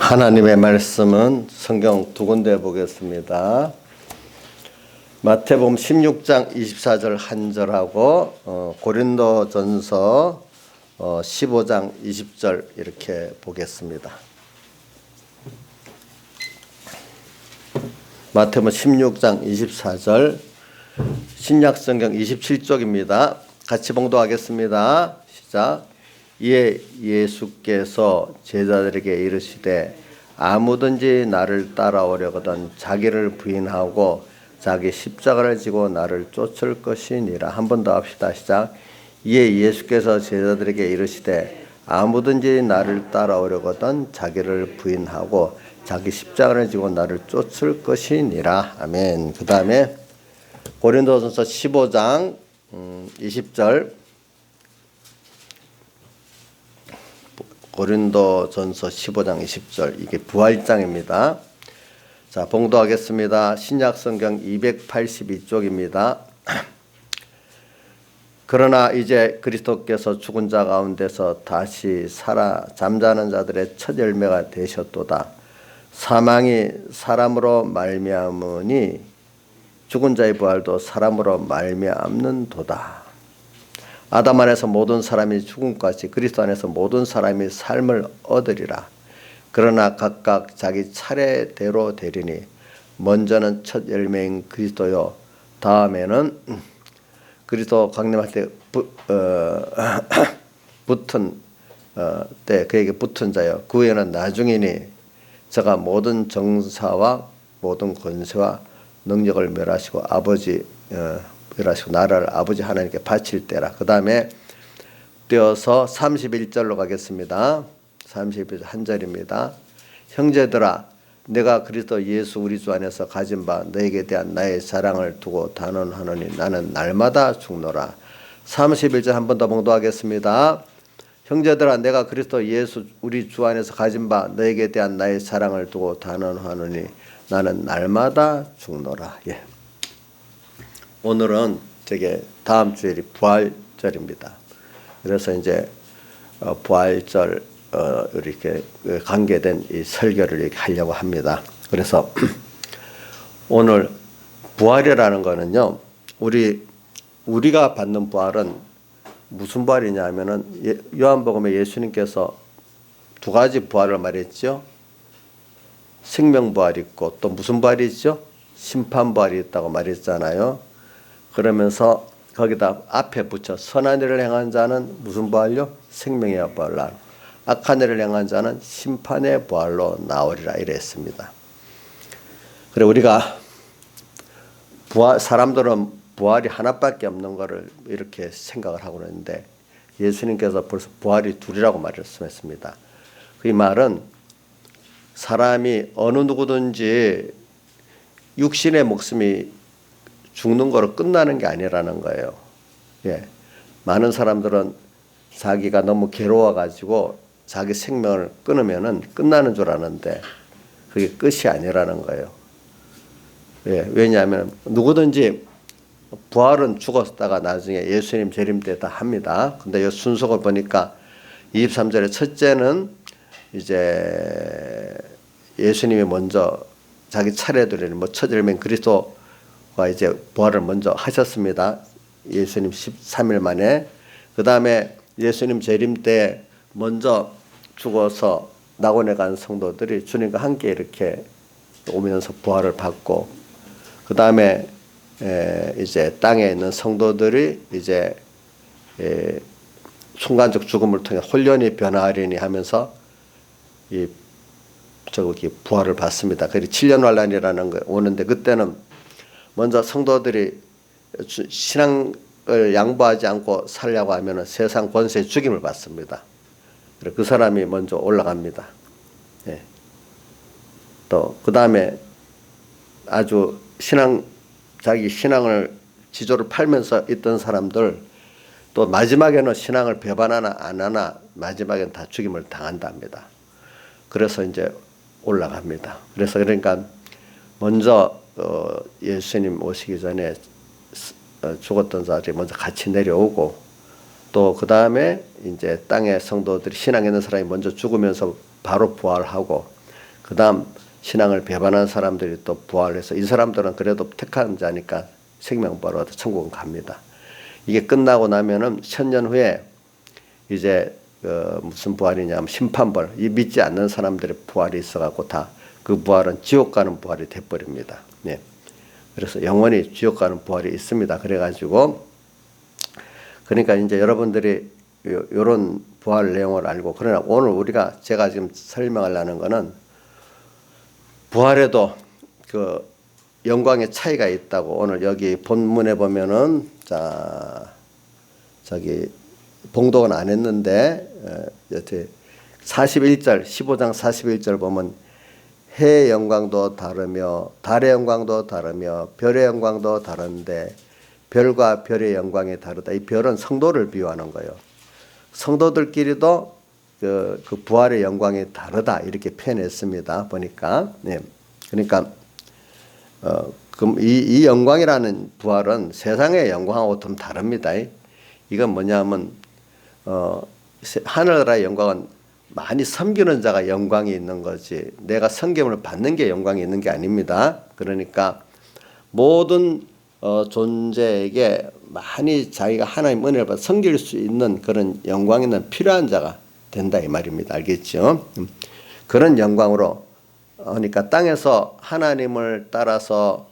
하나님의 말씀은 성경 두 군데 보겠습니다. 마태복음 16장 24절 한 절하고 고린도전서 15장 20절 이렇게 보겠습니다. 마태복음 16장 24절 신약성경 27쪽입니다. 같이 봉독하겠습니다. 시작. 이에 예수께서 제자들에게 이르시되 아무든지 나를 따라오려거든 자기를 부인하고 자기 십자가를 지고 나를 쫓을 것이니라. 한 번 더 합시다. 시작. 이에 예수께서 제자들에게 이르시되 아무든지 나를 따라오려거든 자기를 부인하고 자기 십자가를 지고 나를 쫓을 것이니라. 아멘. 그 다음에 고린도전서 15장 20절 고린도전서 15장 20절 이게 부활장입니다. 자, 봉독하겠습니다. 신약성경 282쪽입니다. 그러나 이제 그리스도께서 죽은 자 가운데서 다시 살아 잠자는 자들의 첫 열매가 되셨도다. 사망이 사람으로 말미암으니 죽은 자의 부활도 사람으로 말미암는도다. 아담 안에서 모든 사람이 죽음같이 그리스도 안에서 모든 사람이 삶을 얻으리라. 그러나 각각 자기 차례대로 되리니 먼저는 첫 열매인 그리스도요 다음에는 그리스도 강림할 때 붙은 때 그에게 붙은 자요 그 후에는 나중이니 저가 모든 정사와 모든 권세와 능력을 멸하시고 멸하시고 나라를 아버지 하나님께 바칠 때라. 그 다음에 띄어서 31절로 가겠습니다. 31절 한 절입니다. 형제들아 내가 그리스도 예수 우리 주 안에서 가진 바 너에게 대한 나의 사랑을 두고 단언하노니 나는 날마다 죽노라. 31절 한 번 더 봉독하겠습니다. 형제들아 내가 그리스도 예수 우리 주 안에서 가진 바 너에게 대한 나의 사랑을 두고 단언하노니 나는 날마다 죽노라. 예. 오늘은 저게 다음 주일이 부활절입니다. 그래서 이제 부활절 이렇게 관계된 이 설교를 이렇게 하려고 합니다. 그래서 오늘 부활이라는 거는요, 우리가 받는 부활은 무슨 부활이냐면은 요한복음에 예수님께서 두 가지 부활을 말했죠. 생명 부활이 있고 또 무슨 부활이 있죠? 심판 부활이 있다고 말했잖아요. 그러면서 거기다 앞에 붙여 선한 일을 행한 자는 무슨 부활요? 생명의 부활로, 악한 일을 행한 자는 심판의 부활로 나오리라 이랬습니다. 그래 우리가 사람들은 부활이 하나밖에 없는 것을 이렇게 생각을 하고 있는데 예수님께서 벌써 부활이 둘이라고 말씀했습니다. 그 말은 사람이 어느 누구든지 육신의 목숨이 죽는 거로 끝나는 게 아니라는 거예요. 예. 많은 사람들은 자기가 너무 괴로워가지고 자기 생명을 끊으면은 끝나는 줄 아는데 그게 끝이 아니라는 거예요. 예. 왜냐하면 누구든지 부활은 죽었다가 나중에 예수님 재림 때 다 합니다. 근데 이 순서를 보니까 23절의 첫째는 이제 예수님이 먼저 자기 차례들이 첫 열매인 그리스도가 이제 부활을 먼저 하셨습니다. 예수님 13일 만에. 그 다음에 예수님 재림 때 먼저 죽어서 낙원에 간 성도들이 주님과 함께 이렇게 오면서 부활을 받고, 그 다음에 이제 땅에 있는 성도들이 이제 순간적 죽음을 통해 홀연히 변화하리니 하면서 저기 부활을 받습니다. 그리고 7년 환란이라는 거 오는데 그때는 먼저 성도들이 신앙을 양보하지 않고 살려고 하면은 세상 권세의 죽임을 받습니다. 그리고 그 사람이 먼저 올라갑니다. 예. 또 그 다음에 아주 자기 신앙을 지조를 팔면서 있던 사람들 또 마지막에는 신앙을 배반하나 안 하나 마지막에는 다 죽임을 당한답니다. 그래서 이제 올라갑니다. 그래서 그러니까 먼저 예수님 오시기 전에 죽었던 자들이 먼저 같이 내려오고 또 그 다음에 이제 땅의 성도들이 신앙 있는 사람이 먼저 죽으면서 바로 부활하고 그다음 신앙을 배반한 사람들이 또 부활해서 이 사람들은 그래도 택한 자니까 생명부활로 천국은 갑니다. 이게 끝나고 나면은 1000년 후에 이제 무슨 부활이냐면 심판벌, 이 믿지 않는 사람들의 부활이 있어갖고 다 그 부활은 지옥 가는 부활이 돼버립니다. 예. 그래서 영원히 지옥 가는 부활이 있습니다. 그래가지고 그러니까 이제 여러분들이 요런 부활 내용을 알고, 그러나 오늘 제가 지금 설명하려는 거는 부활에도 그 영광의 차이가 있다고. 오늘 여기 본문에 보면은 저기 봉독은 안 했는데 여태 41절 15장 41절 보면 해의 영광도 다르며 달의 영광도 다르며 별의 영광도 다른데 별과 별의 영광이 다르다. 이 별은 성도를 비유하는 거예요. 성도들끼리도 그 부활의 영광이 다르다 이렇게 표현했습니다. 보니까. 네. 그러니까 그럼 이 영광이라는 부활은 세상의 영광하고 좀 다릅니다. 이건 뭐냐면 하늘나라의 영광은 많이 섬기는 자가 영광이 있는 거지 내가 섬김을 받는 게 영광이 있는 게 아닙니다. 그러니까 모든 존재에게 많이 자기가 하나님 은혜를 받아 섬길 수 있는 그런 영광 있는 필요한 자가 된다 이 말입니다. 알겠죠? 그런 영광으로 그러니까 땅에서 하나님을 따라서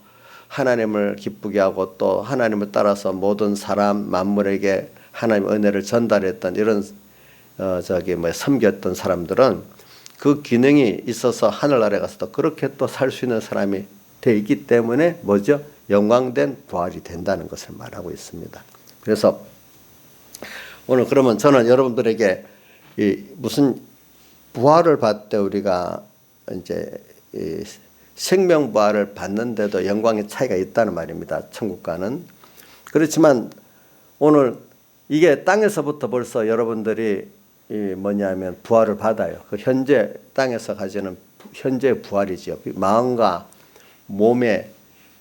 하나님을 기쁘게 하고 또 하나님을 따라서 모든 사람 만물에게 하나님의 은혜를 전달했던 이런 섬겼던 사람들은 그 기능이 있어서 하늘나라에 가서도 그렇게 또 살 수 있는 사람이 돼 있기 때문에 뭐죠? 영광된 부활이 된다는 것을 말하고 있습니다. 그래서 오늘 그러면 저는 여러분들에게 무슨 부활을 받을 때 우리가 이제 생명 부활을 받는데도 영광의 차이가 있다는 말입니다. 천국과는. 그렇지만 오늘 이게 땅에서부터 벌써 여러분들이 뭐냐면 부활을 받아요. 그 현재 땅에서 가지는 현재 부활이죠. 마음과 몸의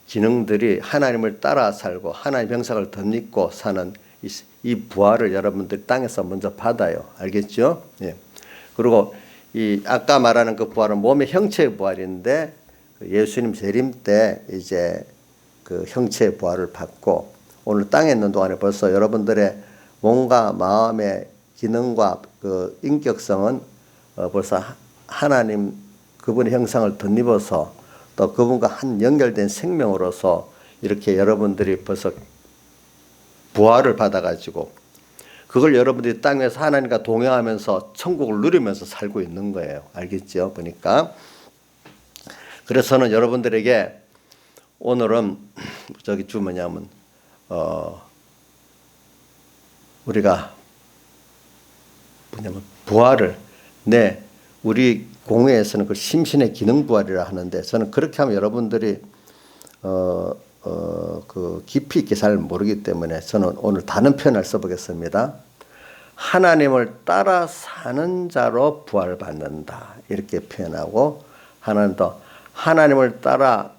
기능들이 하나님을 따라 살고 하나님의 형상을 덧입고 사는 이 부활을 여러분들이 땅에서 먼저 받아요. 알겠죠? 예. 그리고 이 아까 말하는 그 부활은 몸의 형체의 부활인데 예수님 재림 때 이제 그 형체의 부활을 받고 오늘 땅에 있는 동안에 벌써 여러분들의 몸과 마음의 기능과 그 인격성은 벌써 하나님 그분의 형상을 덧입어서 또 그분과 한 연결된 생명으로서 이렇게 여러분들이 벌써 부활을 받아가지고 그걸 여러분들이 땅에서 하나님과 동행하면서 천국을 누리면서 살고 있는 거예요. 알겠죠? 보니까. 그래서 저는 여러분들에게 오늘은 뭐냐면 우리가 부활을 우리 공회에서는 그 심신의 기능 부활이라 하는데 저는 그렇게 하면 여러분들이 그 깊이 있게 잘 모르기 때문에 저는 오늘 다른 표현을 써보겠습니다. 하나님을 따라 사는 자로 부활받는다 이렇게 표현하고 하나님도 하나님을 따라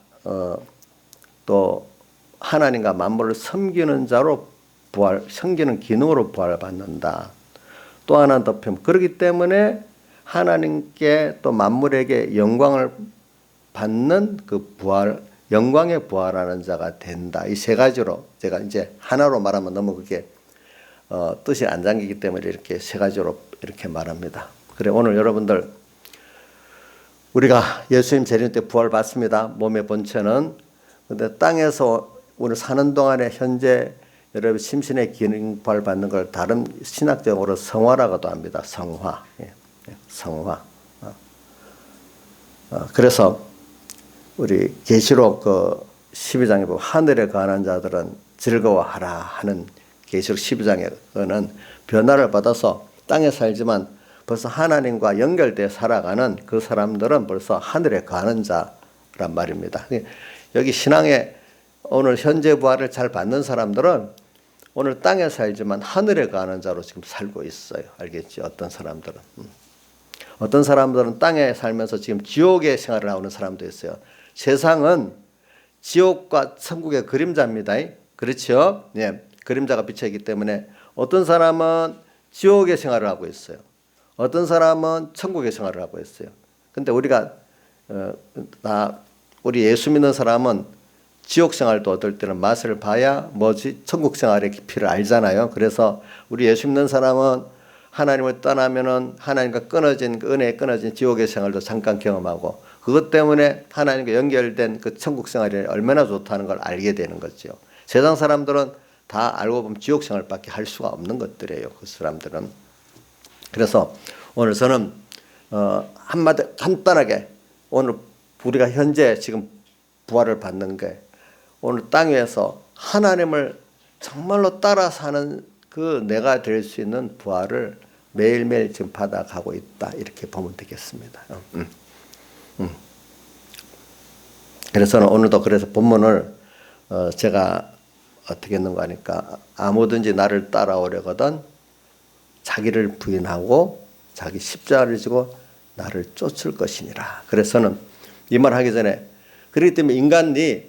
또 하나님과 만물을 섬기는 자로 섬기는 기능으로 부활받는다. 또 하나 더 표현. 그렇기 때문에 하나님께 또 만물에게 영광을 받는 그 부활, 영광의 부활하는 자가 된다. 이 세 가지로 제가 이제 하나로 말하면 너무 그게 뜻이 안 잠기기 때문에 이렇게 세 가지로 이렇게 말합니다. 그래 오늘 여러분들 우리가 예수님 재림 때 부활 받습니다. 몸의 본체는. 근데 땅에서 오늘 사는 동안에 현재 여러분 심신의 기능 부활 받는 걸 다른 신학적으로 성화라고도 합니다. 성화. 성화. 그래서 우리 계시록 그 12장에 보면 하늘에 거하는 자들은 즐거워하라 하는 계시록 12장에는 변화를 받아서 땅에 살지만 벌써 하나님과 연결되어 살아가는 그 사람들은 벌써 하늘에 거하는 자란 말입니다. 여기 신앙에 오늘 현재 부활을 잘 받는 사람들은 오늘 땅에 살지만 하늘에 거하는 자로 지금 살고 있어요. 알겠지? 어떤 사람들은. 어떤 사람들은 땅에 살면서 지금 지옥의 생활을 하는 사람도 있어요. 세상은 지옥과 천국의 그림자입니다. 그렇죠? 예, 그림자가 비쳐있기 때문에 어떤 사람은 지옥의 생활을 하고 있어요. 어떤 사람은 천국의 생활을 하고 있어요. 근데 우리가 우리 예수 믿는 사람은 지옥 생활도 어떨 때는 맛을 봐야 뭐지 천국 생활의 깊이를 알잖아요. 그래서 우리 예수 믿는 사람은 하나님을 떠나면은 하나님과 끊어진 그 은혜에 끊어진 지옥의 생활도 잠깐 경험하고 그것 때문에 하나님과 연결된 그 천국 생활이 얼마나 좋다는 걸 알게 되는 거죠. 세상 사람들은 다 알고 보면 지옥 생활밖에 할 수가 없는 것들이에요. 그 사람들은. 그래서 오늘 저는 한마디 간단하게 오늘 우리가 현재 지금 부활을 받는 게 오늘 땅 위에서 하나님을 정말로 따라 사는 그 내가 될 수 있는 부활을 매일매일 지금 받아가고 있다 이렇게 보면 되겠습니다. 그래서 저는 오늘도 그래서 본문을 제가 어떻게 했는가 하니까 아무든지 나를 따라오려거든 자기를 부인하고 자기 십자가를 지고 나를 쫓을 것이니라. 그래서 저는 이 말 하기 전에 그렇기 때문에 인간이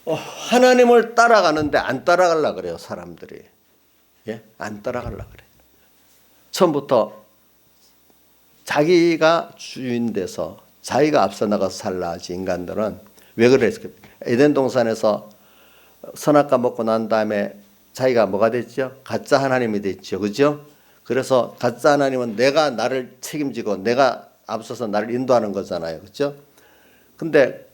하나님을 따라가는데 안 따라가려고 그래요. 사람들이. 예? 안 따라가려고 그래요. 처음부터 자기가 주인 돼서 자기가 앞서 나가서 살라 하지. 인간들은 왜 그랬을까요? 에덴 동산에서 선악과 먹고 난 다음에 자기가 뭐가 됐죠? 가짜 하나님이 됐죠. 그죠? 그래서 가짜 하나님은 내가 나를 책임지고 내가 앞서서 나를 인도하는 거잖아요. 그죠? 근데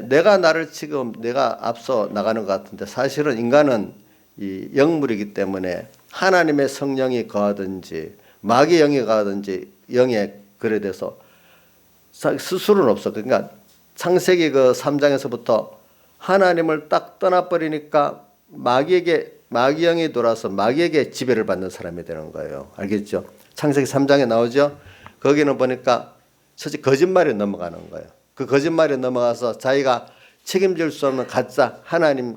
내가 나를 지금 내가 앞서 나가는 것 같은데 사실은 인간은 이 영물이기 때문에 하나님의 성령이 거하든지 마귀의 영이 거하든지 영에 그래 돼서 스스로는 없어. 그러니까 창세기 그 3장에서부터 하나님을 딱 떠나버리니까 마귀 영이 돌아서 마귀에게 지배를 받는 사람이 되는 거예요. 알겠죠? 창세기 3장에 나오죠? 거기는 보니까 솔직히 거짓말에 넘어가는 거예요. 그 거짓말에 넘어가서 자기가 책임질 수 없는 가짜 하나님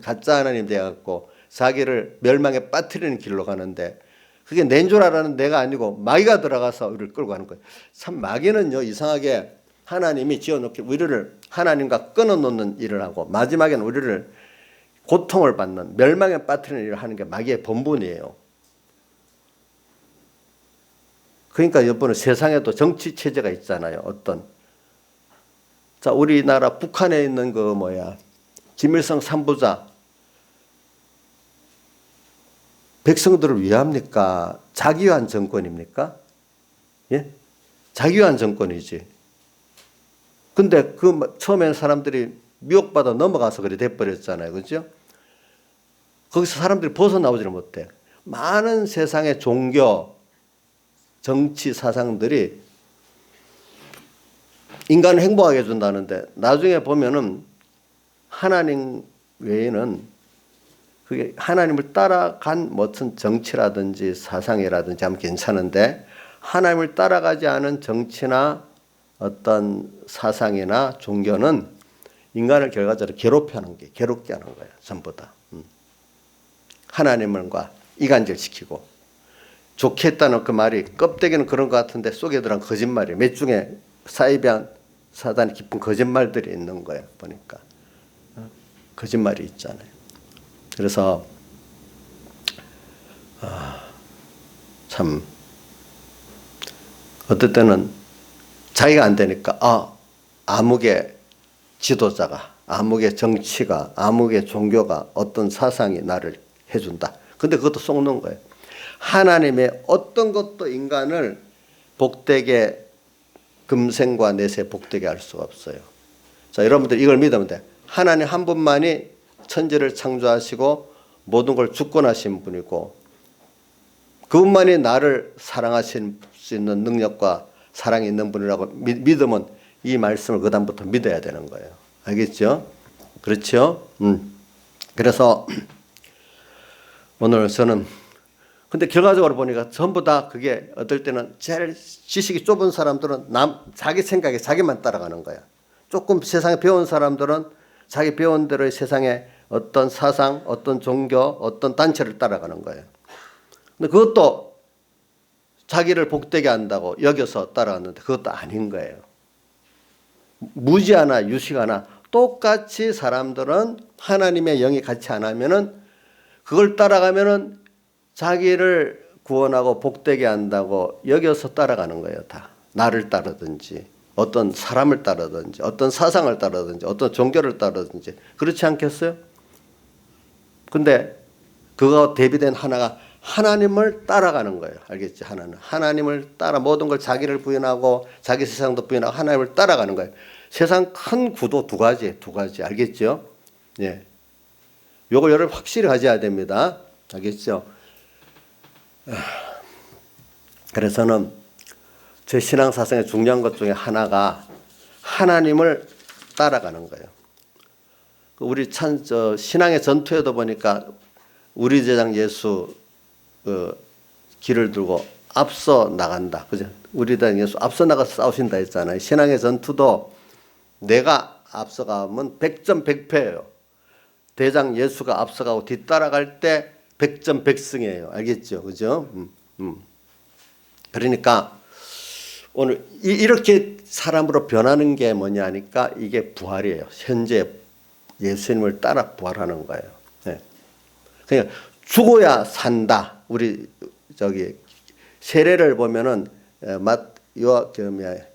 되어갖고 자기를 멸망에 빠뜨리는 길로 가는데 그게 낸 줄 알았는 내가 아니고 마귀가 들어가서 우리를 끌고 가는 거예요. 참 마귀는요 이상하게 하나님이 지어놓기 우리를 하나님과 끊어놓는 일을 하고 마지막에는 우리를 고통을 받는 멸망에 빠뜨리는 일을 하는 게 마귀의 본분이에요. 그러니까 여러분 세상에도 정치 체제가 있잖아요. 자 우리나라 북한에 있는 김일성 3부자 백성들을 위합니까? 자기 위한 정권입니까? 예? 자기 위한 정권이지. 근데 처음에는 사람들이 미혹받아 넘어가서 그래 돼버렸잖아요. 그죠? 거기서 사람들이 벗어나오지를 못해. 많은 세상의 종교, 정치 사상들이 인간을 행복하게 해준다는데 나중에 보면은 하나님 외에는 그게 하나님을 따라간 무슨 정치라든지 사상이라든지 하면 괜찮은데 하나님을 따라가지 않은 정치나 어떤 사상이나 종교는 인간을 결과적으로 괴롭게 하는 거예요. 전부 다. 하나님과 이간질시키고 좋게 했다는 그 말이 껍데기는 그런 것 같은데 속에 들어간 거짓말이에요. 몇 중에 사이비한 사단이 깊은 거짓말들이 있는 거예요. 보니까 거짓말이 있잖아요. 그래서 참 어떨 때는 자기가 안 되니까 아무개 지도자가 아무개 정치가 아무개 종교가 어떤 사상이 나를 해준다. 근데 그것도 속는 거예요. 하나님의 어떤 것도 인간을 복되게 금생과 내세 복되게 할 수가 없어요. 자, 여러분들 이걸 믿으면 돼. 하나님 한 분만이 천지를 창조하시고 모든 걸 주권하신 분이고 그분만이 나를 사랑하실 수 있는 능력과 사랑이 있는 분이라고 믿으면 이 말씀을 그다음부터 믿어야 되는 거예요. 알겠죠? 그렇죠? 그래서 오늘 저는 근데 결과적으로 보니까 전부 다 그게 어떨 때는 제일 지식이 좁은 사람들은 자기 생각에 자기만 따라가는 거야. 조금 세상에 배운 사람들은 자기 배운 대로의 세상에 어떤 사상, 어떤 종교, 어떤 단체를 따라가는 거예요. 근데 그것도 자기를 복되게 한다고 여겨서 따라갔는데 그것도 아닌 거예요. 무지하나 유식하나 똑같이 사람들은 하나님의 영이 같이 안 하면은 그걸 따라가면은 자기를 구원하고 복되게 한다고 여겨서 따라가는 거예요, 다. 나를 따르든지 어떤 사람을 따르든지 어떤 사상을 따르든지 어떤 종교를 따르든지 그렇지 않겠어요? 근데 그거 대비된 하나가 하나님을 따라가는 거예요. 알겠지? 하나님을 따라 모든 걸 자기를 부인하고 자기 세상도 부인하고 하나님을 따라가는 거예요. 세상 큰 구도 두 가지 알겠죠? 예. 요걸 여러분 확실히 가져야 됩니다. 알겠죠? 그래서는 제 신앙 사상의 중요한 것 중에 하나가 하나님을 따라가는 거예요. 우리 신앙의 전투에도 보니까 우리 제장 예수 길을 들고 앞서 나간다. 그죠? 우리 제장 예수 앞서 나가서 싸우신다 했잖아요. 신앙의 전투도 내가 앞서가면 100점 100패예요. 대장 예수가 앞서가고 뒤따라갈 때 100점 100승이에요. 알겠죠? 그죠? 그러니까 오늘 이렇게 사람으로 변하는 게 뭐냐 하니까 이게 부활이에요. 현재 예수님을 따라 부활하는 거예요. 네. 그러니까 죽어야 산다. 우리 세례를 보면은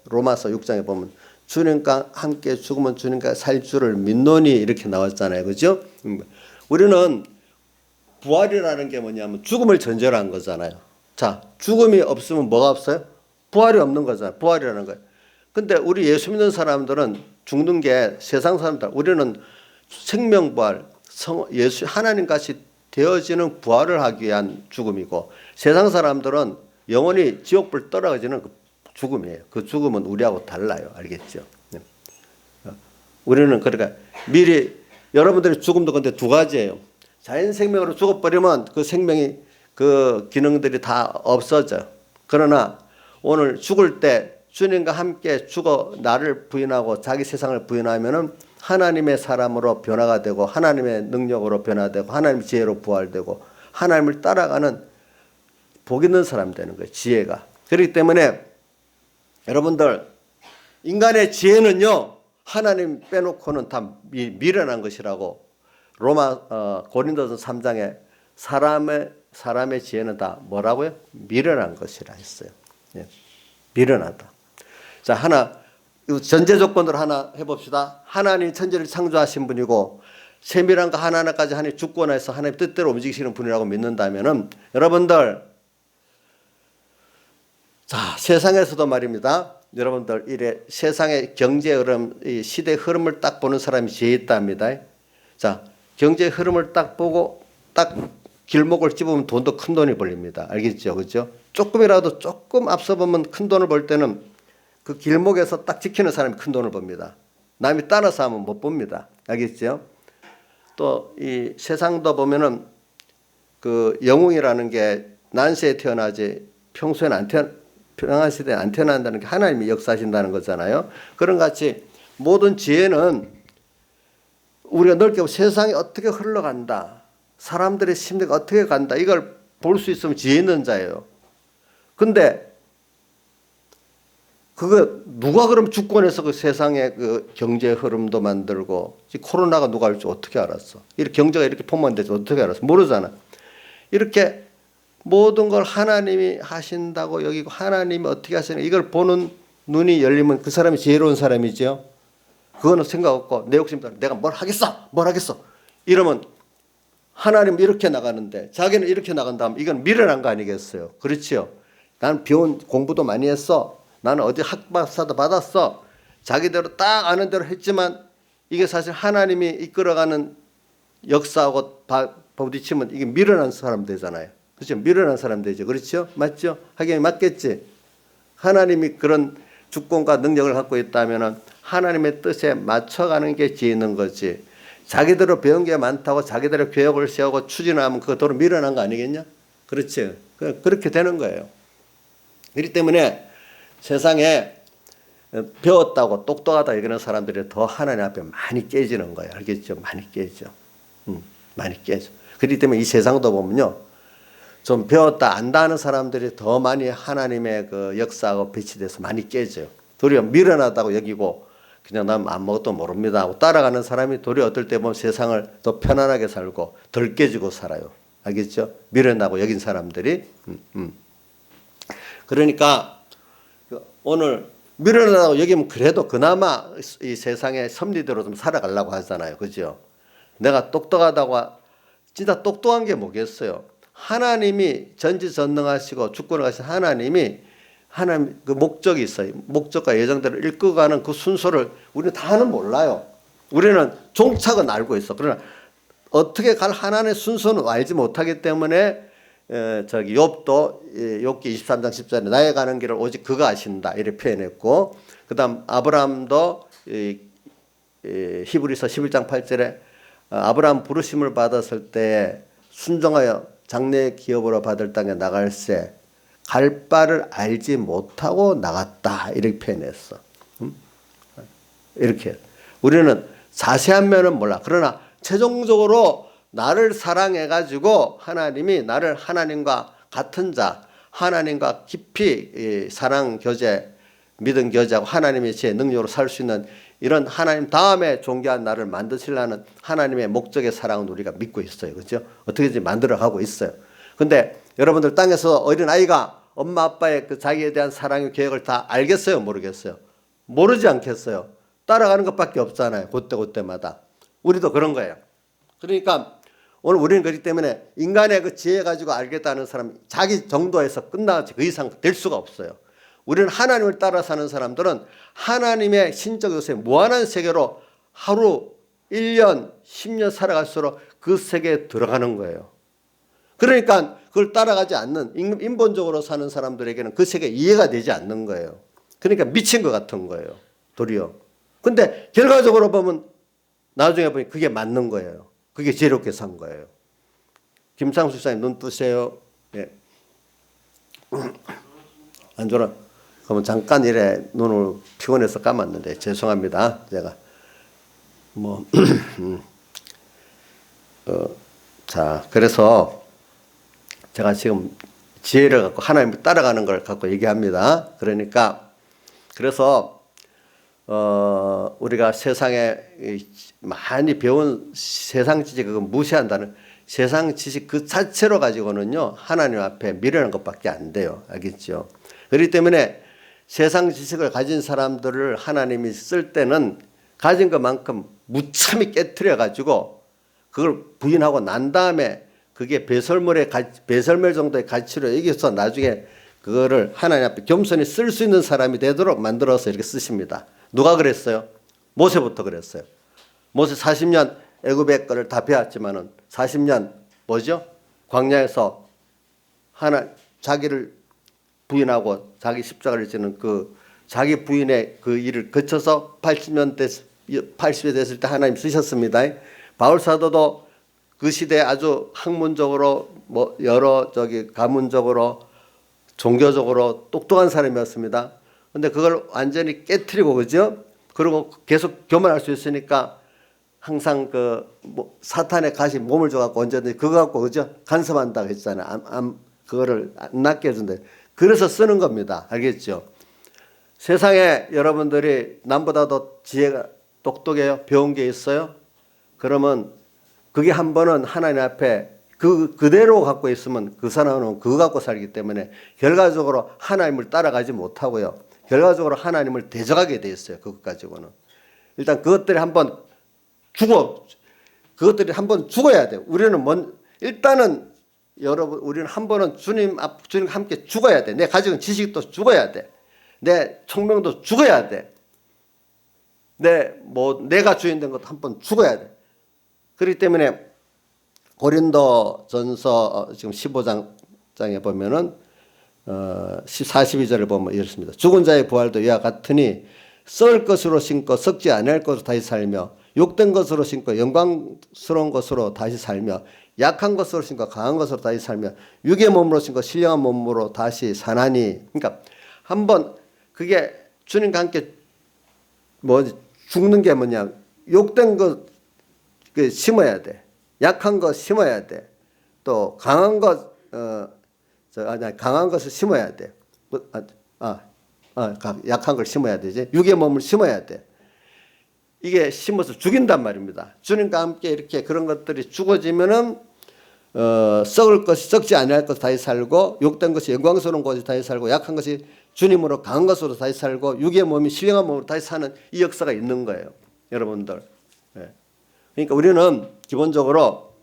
로마서 6장에 보면 주님과 함께 죽으면 주님과 살 줄을 믿노니 이렇게 나왔잖아요. 그죠? 우리는 부활이라는 게 뭐냐면 죽음을 전제로 한 거잖아요. 자, 죽음이 없으면 뭐가 없어요? 부활이 없는 거잖아요. 부활이라는 거예요. 근데 우리 예수 믿는 사람들은 죽는 게 세상 사람들, 우리는 생명부활, 예수 하나님 같이 되어지는 부활을 하기 위한 죽음이고 세상 사람들은 영원히 지옥불 떨어지는 그 죽음이에요. 그 죽음은 우리하고 달라요. 알겠죠? 우리는 그러니까 미리 여러분들의 죽음도 근데 두 가지예요. 자연 생명으로 죽어버리면 그 생명이 그 기능들이 다 없어져. 그러나 오늘 죽을 때 주님과 함께 죽어 나를 부인하고 자기 세상을 부인하면은 하나님의 사람으로 변화가 되고 하나님의 능력으로 변화되고 하나님의 지혜로 부활되고 하나님을 따라가는 복 있는 사람 되는 거예요. 지혜가. 그렇기 때문에 여러분들 인간의 지혜는요 하나님 빼놓고는 다 미련한 것이라고 고린도서 3장에 사람의 지혜는 다 뭐라고요? 미련한 것이라 했어요. 예. 미련하다. 자, 전제 조건으로 하나 해봅시다. 하나님 천지를 창조하신 분이고 세밀한 거 하나하나까지 하나님 주권해서 하나님 뜻대로 움직이시는 분이라고 믿는다면은 여러분들 자 세상에서도 말입니다. 여러분들 이래 세상의 경제 흐름, 이 시대 흐름을 딱 보는 사람이 지혜 있답니다. 자 경제 흐름을 딱 보고 딱 길목을 집으면 돈도 큰 돈이 벌립니다. 알겠죠? 그죠? 조금이라도 조금 앞서 보면 큰 돈을 벌 때는 그 길목에서 딱 지키는 사람이 큰 돈을 법니다. 남이 따라서 하면 못 봅니다. 알겠죠? 또 이 세상도 보면은 그 영웅이라는 게 난세에 태어나지 평소에는 평안 시대에 안 태어난다는 게 하나님이 역사하신다는 거잖아요. 그런 같이 모든 지혜는 우리가 넓게 보면 세상이 어떻게 흘러간다. 사람들의 심리가 어떻게 간다. 이걸 볼 수 있으면 지혜 있는 자예요. 근데 그거 누가 그럼 주권해서 그 세상의 그 경제 흐름도 만들고 코로나가 누가 할지 어떻게 알았어? 이렇게 경제가 이렇게 폭망되지 어떻게 알았어? 모르잖아. 이렇게 모든 걸 하나님이 하신다고 여기고 하나님이 어떻게 하시는 이걸 보는 눈이 열리면 그 사람이 지혜로운 사람이죠. 그거는 생각 없고 내 욕심 따라 내가 뭘 하겠어? 이러면 하나님 이렇게 나가는데 자기는 이렇게 나간다면 이건 미련한 거 아니겠어요? 그렇지요. 나는 공부도 많이 했어. 나는 어디 학박사도 받았어. 자기대로 딱 아는 대로 했지만 이게 사실 하나님이 이끌어가는 역사하고 부딪히면 이게 미련한 사람 되잖아요. 그렇죠? 미련한 사람 되죠. 그렇죠? 맞죠? 하긴 맞겠지. 하나님이 그런 주권과 능력을 갖고 있다면 하나님의 뜻에 맞춰가는 게 지혜 있는 거지. 자기대로 배운 게 많다고 자기대로 계획을 세우고 추진하면 그거 도로 미련한 거 아니겠냐? 그렇지. 그렇게 되는 거예요. 그렇기 때문에 세상에 배웠다고 똑똑하다 이러는 사람들이 더 하나님 앞에 많이 깨지는 거예요. 알겠죠? 많이 깨져. 많이 깨져. 그렇기 때문에 이 세상도 보면요. 좀 배웠다 안다 하는 사람들이 더 많이 하나님의 그 역사하고 배치돼서 많이 깨져요. 도리어 미련하다고 여기고 그냥 난 아무것도 모릅니다 하고 따라가는 사람이 도리어 어떨 때 보면 세상을 더 편안하게 살고 덜 깨지고 살아요. 알겠죠? 미련하고 여긴 사람들이. 그러니까 오늘 미련하다고 여기면 그래도 그나마 이 세상의 섭리대로 좀 살아가려고 하잖아요. 그죠? 내가 똑똑하다고 진짜 똑똑한 게 뭐겠어요? 하나님이 전지전능하시고 주권을 가신 하나님이 하나님 그 목적이 있어요. 목적과 예정대로 이끌어가는 그 순서를 우리는 다는 몰라요. 우리는 종착은 알고 있어. 그러나 어떻게 갈 하나님의 순서는 알지 못하기 때문에 저기 욥도 욥기 23장 10절에 나의 가는 길을 오직 그가 아신다 이렇게 표현했고, 그다음 아브라함도 히브리서 11장 8절에 아브라함 부르심을 받았을 때 순종하여 장래의 기업으로 받을 땅에 나갈새 갈 바를 알지 못하고 나갔다 이렇게 표현했어. 이렇게 우리는 자세한 면은 몰라. 그러나 최종적으로 나를 사랑해 가지고 하나님이 나를 하나님과 같은 자, 하나님과 깊이 사랑 교제, 믿음 교제하고 하나님의 제 능력으로 살 수 있는 이런 하나님 다음에 존귀한 나를 만드시려는 하나님의 목적의 사랑은 우리가 믿고 있어요. 그렇죠? 어떻게든지 만들어 가고 있어요. 근데 여러분들 땅에서 어린 아이가 엄마 아빠의 그 자기에 대한 사랑의 계획을 다 알겠어요? 모르겠어요? 모르지 않겠어요? 따라가는 것밖에 없잖아요. 그때마다. 우리도 그런 거예요. 그러니까 오늘 우리는 그렇기 때문에 인간의 그 지혜 가지고 알겠다는 사람 자기 정도에서 끝나지 그 이상 될 수가 없어요. 우리는 하나님을 따라 사는 사람들은 하나님의 신적 요새 무한한 세계로 하루 1년 10년 살아갈수록 그 세계에 들어가는 거예요. 그러니까 그걸 따라가지 않는 인본적으로 사는 사람들에게는 그 세계 이해가 되지 않는 거예요. 그러니까 미친 것 같은 거예요. 도리어. 근데 결과적으로 보면 나중에 보니 그게 맞는 거예요. 그게 지혜롭게 산 거예요. 김창수 집사님 눈 뜨세요. 예. 안 좋아. 그러면 잠깐 이래 눈을 피곤해서 감았는데 죄송합니다. 제가 자 그래서 제가 지금 지혜를 갖고 하나님을 따라가는 걸 갖고 얘기합니다. 그러니까 그래서 우리가 세상에 많이 배운 세상 지식 그거 무시한다는 세상 지식 그 자체로 가지고는요 하나님 앞에 미련한 것밖에 안 돼요. 알겠죠? 그렇기 때문에 세상 지식을 가진 사람들을 하나님이 쓸 때는 가진 것만큼 무참히 깨트려 가지고 그걸 부인하고 난 다음에 그게 배설물 정도의 가치로 여기서 나중에 그거를 하나님 앞에 겸손히 쓸 수 있는 사람이 되도록 만들어서 이렇게 쓰십니다. 누가 그랬어요? 모세부터 그랬어요. 모세 40년 애굽의 거를 다 배웠지만은 40년 뭐죠? 광야에서 자기를 부인하고 자기 십자가를 지는 그 자기 부인의 그 일을 거쳐서 80에 됐을 때 하나님 쓰셨습니다. 바울 사도도 그 시대에 아주 학문적으로 여러 가문적으로 종교적으로 똑똑한 사람이었습니다. 근데 그걸 완전히 깨트리고 그죠? 그리고 계속 교만할 수 있으니까 항상 사탄의 가시 몸을 줘갖고 언제든지 그거 갖고 그죠? 간섭한다고 했잖아요. 그거를 안 낫게 해준다. 그래서 쓰는 겁니다. 알겠죠? 세상에 여러분들이 남보다도 지혜가 똑똑해요? 배운 게 있어요? 그러면 그게 한 번은 하나님 앞에 그대로 갖고 있으면 그 사람은 그거 갖고 살기 때문에 결과적으로 하나님을 따라가지 못하고요. 결과적으로 하나님을 대적하게 돼 있어요. 그것 가지고는. 일단 그것들이 한번 죽어야 돼요. 일단은 여러분, 우리는 한 번은 주님과 함께 죽어야 돼. 내 가지고 있는 지식도 죽어야 돼. 내 총명도 죽어야 돼. 내가 주인 된 것도 한 번 죽어야 돼. 그렇기 때문에 고린도전서 지금 15장에 보면은 42절을 보면 이렇습니다. 죽은 자의 부활도 이와 같으니 썩을 것으로 신고 썩지 아니할 것으로 다시 살며 욕된 것으로 신고 영광스러운 것으로 다시 살며 약한 것으로 신고 강한 것으로 다시 살며 육의 몸으로 신고 신령한 몸으로 다시 사나니. 그러니까 한번 그게 주님과 함께 죽는 게 뭐냐, 욕된 것 심어야 돼. 약한 것 심어야 돼. 또 강한 것을 심어야 돼. 약한 걸 심어야 되지. 육의 몸을 심어야 돼. 이게 심어서 죽인단 말입니다. 주님과 함께 이렇게 그런 것들이 죽어지면은 썩을 것이 썩지 아니할 것이 다시 살고 욕된 것이 영광스러운 것이 다시 살고 약한 것이 주님으로 강한 것으로 다시 살고 육의 몸이 신령한 몸으로 다시 사는 이 역사가 있는 거예요. 여러분들. 예. 그러니까 우리는 기본적으로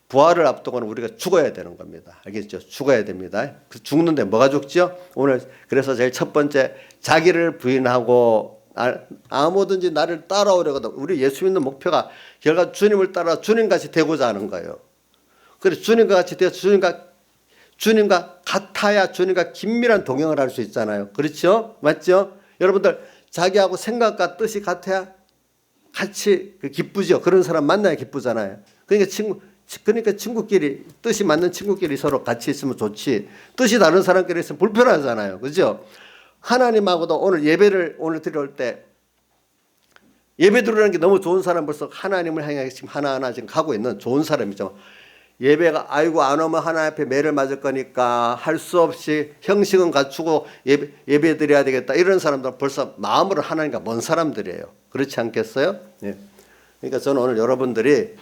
부활을 앞두고는 우리가 죽어야 되는 겁니다. 알겠죠? 죽어야 됩니다. 죽는데 뭐가 죽죠? 오늘 그래서 제일 첫 번째 자기를 부인하고 아무든지 나를 따라오려거든. 우리 예수 믿는 목표가 결과 주님을 따라 주님같이 되고자 하는 거예요. 그래서 주님과 같이 되어 주님과 같아야 주님과 긴밀한 동행을 할 수 있잖아요. 그렇죠? 맞죠? 여러분들 자기하고 생각과 뜻이 같아야 같이 기쁘죠. 그런 사람 만나야 기쁘잖아요. 그러니까 친구끼리 뜻이 맞는 친구끼리 서로 같이 있으면 좋지. 뜻이 다른 사람끼리 있으면 불편하잖아요. 그죠? 하나님하고도 오늘 예배를 드려올 때 예배 드리는 게 너무 좋은 사람 벌써 하나님을 향해 지금 하나하나 지금 가고 있는 좋은 사람이죠. 예배가 아이고 안 오면 하나님 앞에 매를 맞을 거니까 할 수 없이 형식은 갖추고 예배 드려야 되겠다. 이런 사람들은 벌써 마음으로 하나님과 먼 사람들이에요. 그렇지 않겠어요? 예. 그러니까 저는 오늘 여러분들이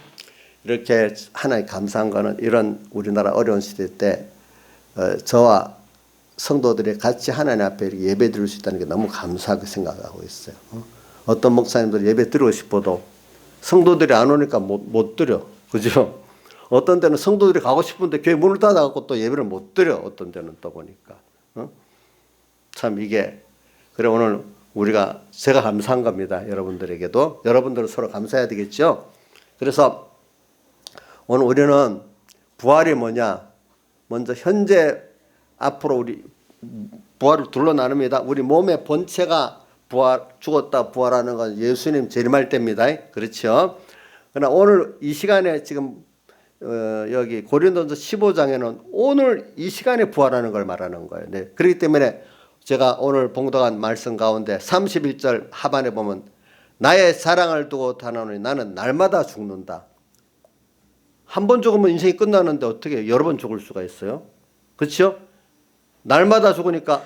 이렇게 하나님 감사한 거는 이런 우리나라 어려운 시대 때 저와 성도들이 같이 하나님 앞에 이렇게 예배 드릴 수 있다는 게 너무 감사하게 생각하고 있어요. 어떤 목사님들 예배 드리고 싶어도 성도들이 안 오니까 못 드려. 그죠? 어떤 때는 성도들이 가고 싶은데 교회 문을 닫아갖고 또 예배를 못 드려. 어떤 때는 또 보니까. 참 이게 그래 오늘 제가 감사한 겁니다. 여러분들에게도. 여러분들은 서로 감사해야 되겠죠. 그래서 오늘 우리는 부활이 뭐냐? 먼저 현재 앞으로 우리 부활을 둘러 나눕니다. 우리 몸의 본체가 죽었다 부활하는 건 예수님 재림할 때입니다. 그렇죠? 그러나 오늘 이 시간에 지금 여기 고린도전서 15장에는 오늘 이 시간에 부활하는 걸 말하는 거예요. 네. 그렇기 때문에 제가 오늘 봉독한 말씀 가운데 31절 하반에 보면 나의 사랑을 두고 단하노니 나는 날마다 죽는다. 한 번 죽으면 인생이 끝나는데 어떻게 여러 번 죽을 수가 있어요? 그렇죠? 날마다 죽으니까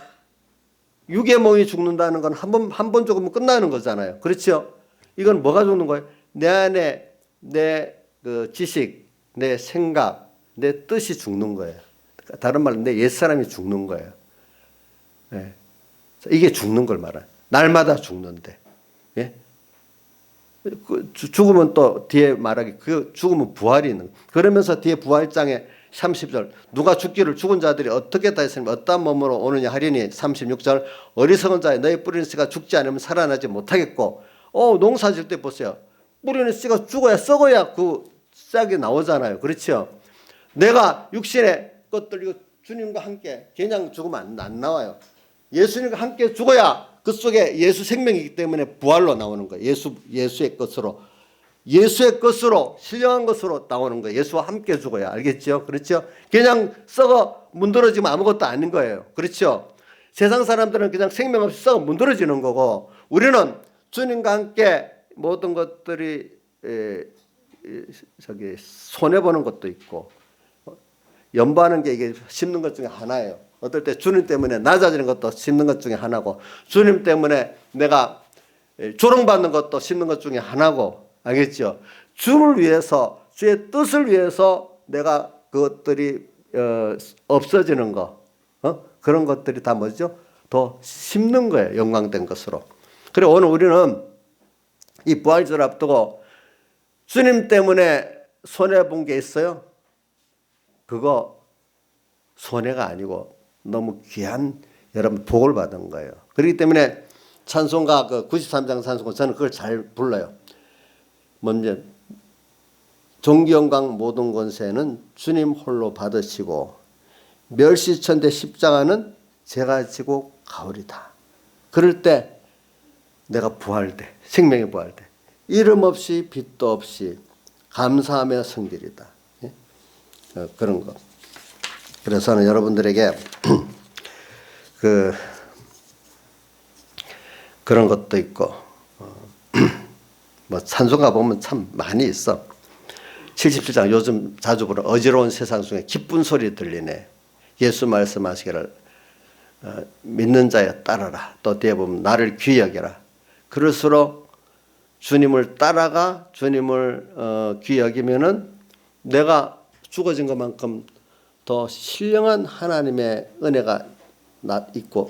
육의 몸이 죽는다는 건 한 번 죽으면 끝나는 거잖아요. 그렇죠? 이건 뭐가 죽는 거예요? 내 안에 내 그 지식, 내 생각, 내 뜻이 죽는 거예요. 다른 말로 내 옛사람이 죽는 거예요. 네. 이게 죽는 걸 말해요. 날마다 죽는데. 예? 죽으면 또 뒤에 말하기 그 죽으면 부활이 있는 거예요. 그러면서 뒤에 부활장에 30절 누가 죽기를 죽은 자들이 어떻게 다 했으면 어떠한 몸으로 오느냐 하리니 36절 어리석은 자여 너희 뿌리는 씨가 죽지 않으면 살아나지 못하겠고 농사 질 때 보세요. 뿌리는 씨가 죽어야 썩어야 그 싹이 나오잖아요. 그렇죠? 내가 육신의 것들 이거 주님과 함께 그냥 죽으면 안 나와요. 예수님과 함께 죽어야 그 속에 예수 생명이기 때문에 부활로 나오는 거예요. 예수의 것으로 신령한 것으로 나오는 거예요. 예수와 함께 죽어야. 알겠죠? 그렇죠? 그냥 썩어 문드러지면 아무것도 아닌 거예요. 그렇죠? 세상 사람들은 그냥 생명 없이 썩어 문드러지는 거고 우리는 주님과 함께 모든 것들이 손해보는 것도 있고 연보하는 게 이게 심는 것 중에 하나예요. 어떨 때 주님 때문에 낮아지는 것도 심는 것 중에 하나고 주님 때문에 내가 조롱받는 것도 심는 것 중에 하나고 알겠죠? 주를 위해서 주의 뜻을 위해서 내가 그것들이 없어지는 거 그런 것들이 다 뭐죠? 더 심는 거예요. 영광된 것으로. 그리고 오늘 우리는 이 부활절 앞두고 주님 때문에 손해본 게 있어요? 그거 손해가 아니고 너무 귀한 여러분 복을 받은 거예요. 그렇기 때문에 찬송가 그 93장 찬송가 저는 그걸 잘 불러요. 먼저 존귀 영광 모든 권세는 주님 홀로 받으시고 멸시천대 십자가는 제가 지고 가오리다. 그럴 때 내가 부활돼 생명이 부활돼 이름 없이 빛도 없이 감사하며 성질이다. 예? 그런 거. 그래서 저는 여러분들에게 그런 것도 있고 뭐 찬송가 보면 참 많이 있어. 77장 요즘 자주 부르는 어지러운 세상 중에 기쁜 소리 들리네. 예수 말씀하시기를 믿는 자여 따르라. 또 뒤에 보면 나를 귀히 여겨라. 그럴수록 주님을 따라가 주님을 귀히 여기면은 내가 죽어진 것만큼 더 신령한 하나님의 은혜가 있고